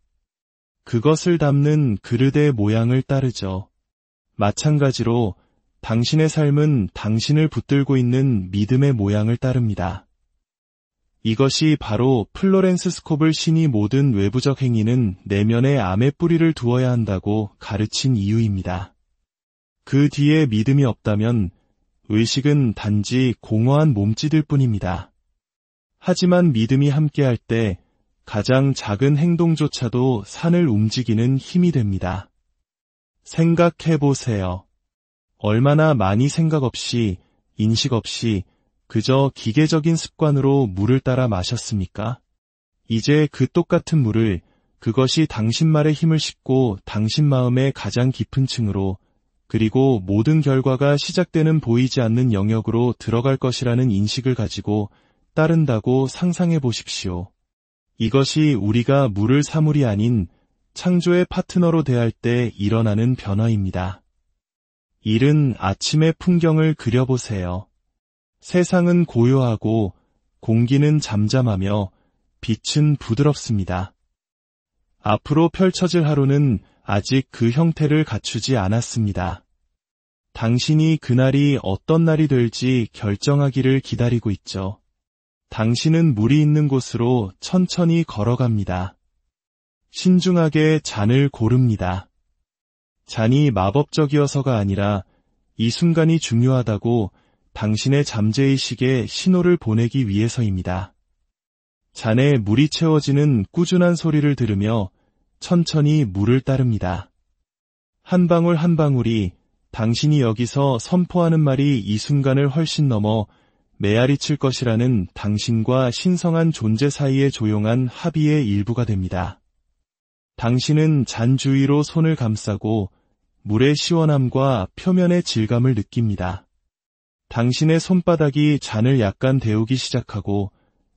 그것을 담는 그릇의 모양을 따르죠. 마찬가지로 당신의 삶은 당신을 붙들고 있는 믿음의 모양을 따릅니다. 이것이 바로 플로렌스 스코블 신이 모든 외부적 행위는 내면에 암의 뿌리를 두어야 한다고 가르친 이유입니다. 그 뒤에 믿음이 없다면 의식은 단지 공허한 몸짓일 뿐입니다. 하지만 믿음이 함께할 때 가장 작은 행동조차도 산을 움직이는 힘이 됩니다. 생각해보세요. 얼마나 많이 생각 없이, 인식 없이 그저 기계적인 습관으로 물을 따라 마셨습니까? 이제 그 똑같은 물을 그것이 당신 말에 힘을 싣고 당신 마음의 가장 깊은 층으로 그리고 모든 결과가 시작되는 보이지 않는 영역으로 들어갈 것이라는 인식을 가지고 따른다고 상상해 보십시오. 이것이 우리가 물을 사물이 아닌 창조의 파트너로 대할 때 일어나는 변화입니다. 이른 아침의 풍경을 그려보세요. 세상은 고요하고 공기는 잠잠하며 빛은 부드럽습니다. 앞으로 펼쳐질 하루는 아직 그 형태를 갖추지 않았습니다. 당신이 그날이 어떤 날이 될지 결정하기를 기다리고 있죠. 당신은 물이 있는 곳으로 천천히 걸어갑니다. 신중하게 잔을 고릅니다. 잔이 마법적이어서가 아니라 이 순간이 중요하다고 당신의 잠재의식에 신호를 보내기 위해서입니다. 잔에 물이 채워지는 꾸준한 소리를 들으며 천천히 물을 따릅니다. 한 방울 한 방울이 당신이 여기서 선포하는 말이 이 순간을 훨씬 넘어 메아리 칠 것이라는 당신과 신성한 존재 사이의 조용한 합의의 일부가 됩니다. 당신은 잔 주위로 손을 감싸고 물의 시원함과 표면의 질감을 느낍니다. 당신의 손바닥이 잔을 약간 데우기 시작하고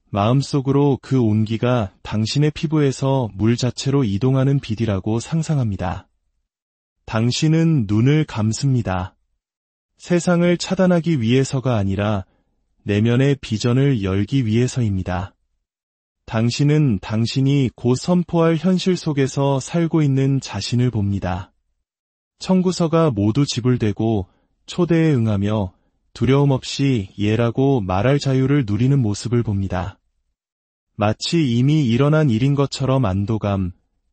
마음속으로 그 온기가 당신의 피부에서 물 자체로 이동하는 빛이라고 상상합니다. 당신은 눈을 감습니다. 세상을 차단하기 위해서가 아니라 내면의 비전을 열기 위해서입니다. 당신은 당신이 곧 선포할 현실 속에서 살고 있는 자신을 봅니다. 청구서가 모두 지불되고 초대에 응하며 두려움 없이 예라고 말할 자유를 누리는 모습을 봅니다. 마치 이미 일어난 일인 것처럼 안도감,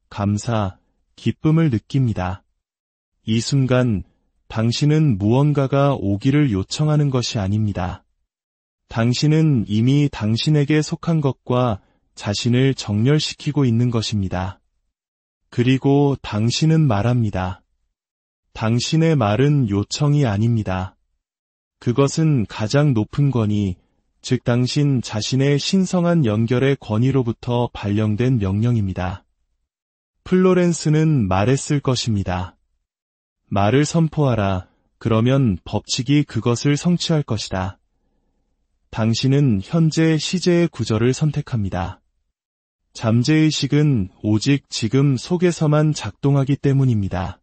감사, 기쁨을 느낍니다. 이 순간 당신은 무언가가 오기를 요청하는 것이 아닙니다. 당신은 이미 당신에게 속한 것과 자신을 정렬시키고 있는 것입니다. 그리고 당신은 말합니다. 당신의 말은 요청이 아닙니다. 그것은 가장 높은 권위, 즉 당신 자신의 신성한 연결의 권위로부터 발령된 명령입니다. 플로렌스는 말했을 것입니다. 말을 선포하라. 그러면 법칙이 그것을 성취할 것이다. 당신은 현재 시제의 구절을 선택합니다. 잠재의식은 오직 지금 속에서만 작동하기 때문입니다.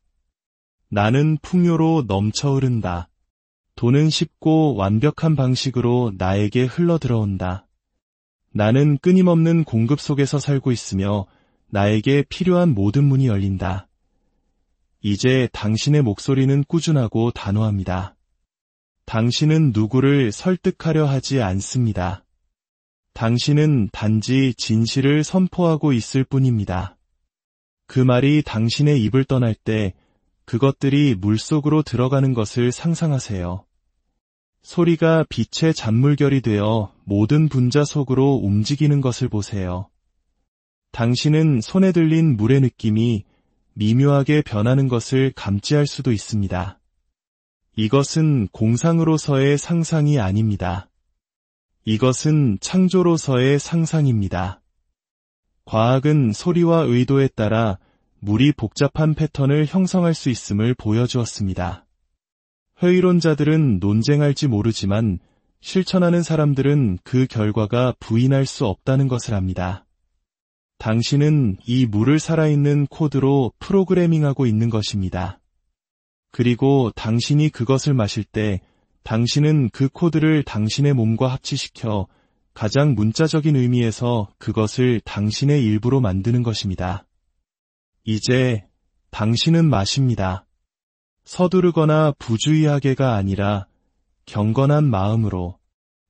나는 풍요로 넘쳐 흐른다. 돈은 쉽고 완벽한 방식으로 나에게 흘러들어온다. 나는 끊임없는 공급 속에서 살고 있으며 나에게 필요한 모든 문이 열린다. 이제 당신의 목소리는 꾸준하고 단호합니다. 당신은 누구를 설득하려 하지 않습니다. 당신은 단지 진실을 선포하고 있을 뿐입니다. 그 말이 당신의 입을 떠날 때 그것들이 물속으로 들어가는 것을 상상하세요. 소리가 빛의 잔물결이 되어 모든 분자 속으로 움직이는 것을 보세요. 당신은 손에 들린 물의 느낌이 미묘하게 변하는 것을 감지할 수도 있습니다. 이것은 공상으로서의 상상이 아닙니다. 이것은 창조로서의 상상입니다. 과학은 소리와 의도에 따라 물이 복잡한 패턴을 형성할 수 있음을 보여주었습니다. 회의론자들은 논쟁할지 모르지만 실천하는 사람들은 그 결과가 부인할 수 없다는 것을 압니다. 당신은 이 물을 살아있는 코드로 프로그래밍하고 있는 것입니다. 그리고 당신이 그것을 마실 때 당신은 그 코드를 당신의 몸과 합치시켜 가장 문자적인 의미에서 그것을 당신의 일부로 만드는 것입니다. 이제 당신은 마십니다. 서두르거나 부주의하게가 아니라 경건한 마음으로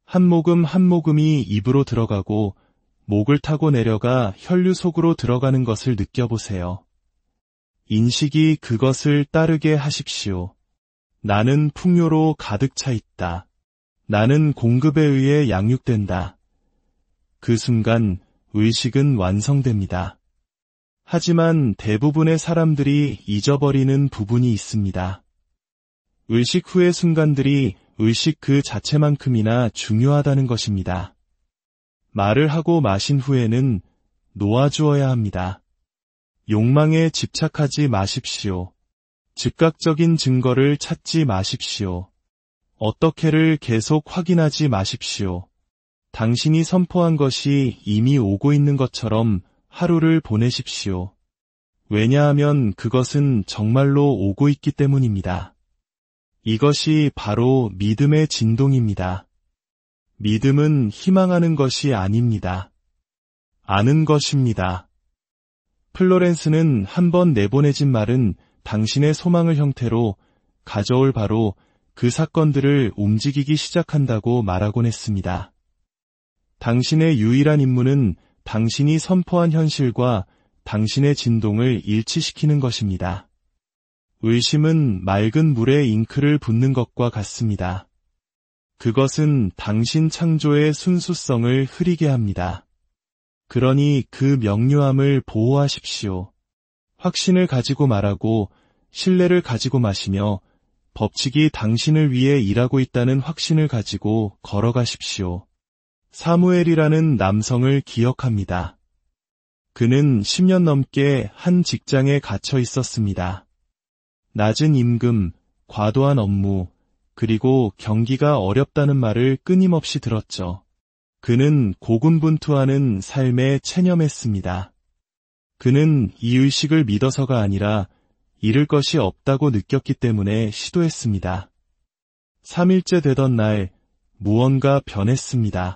한 모금 한 모금이 입으로 들어가고 목을 타고 내려가 혈류 속으로 들어가는 것을 느껴보세요. 인식이 그것을 따르게 하십시오. 나는 풍요로 가득 차 있다. 나는 공급에 의해 양육된다. 그 순간 의식은 완성됩니다. 하지만 대부분의 사람들이 잊어버리는 부분이 있습니다. 의식 후의 순간들이 의식 그 자체만큼이나 중요하다는 것입니다. 말을 하고 마신 후에는 놓아주어야 합니다. 욕망에 집착하지 마십시오. 즉각적인 증거를 찾지 마십시오. 어떻게를 계속 확인하지 마십시오. 당신이 선포한 것이 이미 오고 있는 것처럼 하루를 보내십시오. 왜냐하면 그것은 정말로 오고 있기 때문입니다. 이것이 바로 믿음의 진동입니다. 믿음은 희망하는 것이 아닙니다. 아는 것입니다. 플로렌스는 한번 내보내진 말은 당신의 소망을 형태로 가져올 바로 그 사건들을 움직이기 시작한다고 말하곤 했습니다. 당신의 유일한 임무는 당신이 선포한 현실과 당신의 진동을 일치시키는 것입니다. 의심은 맑은 물에 잉크를 붓는 것과 같습니다. 그것은 당신 창조의 순수성을 흐리게 합니다. 그러니 그 명료함을 보호하십시오. 확신을 가지고 말하고 신뢰를 가지고 마시며 법칙이 당신을 위해 일하고 있다는 확신을 가지고 걸어가십시오. 사무엘이라는 남성을 기억합니다. 그는 10년 넘게 한 직장에 갇혀 있었습니다. 낮은 임금, 과도한 업무, 그리고 경기가 어렵다는 말을 끊임없이 들었죠. 그는 고군분투하는 삶에 체념했습니다. 그는 이 의식을 믿어서가 아니라 잃을 것이 없다고 느꼈기 때문에 시도했습니다. 3일째 되던 날 무언가 변했습니다.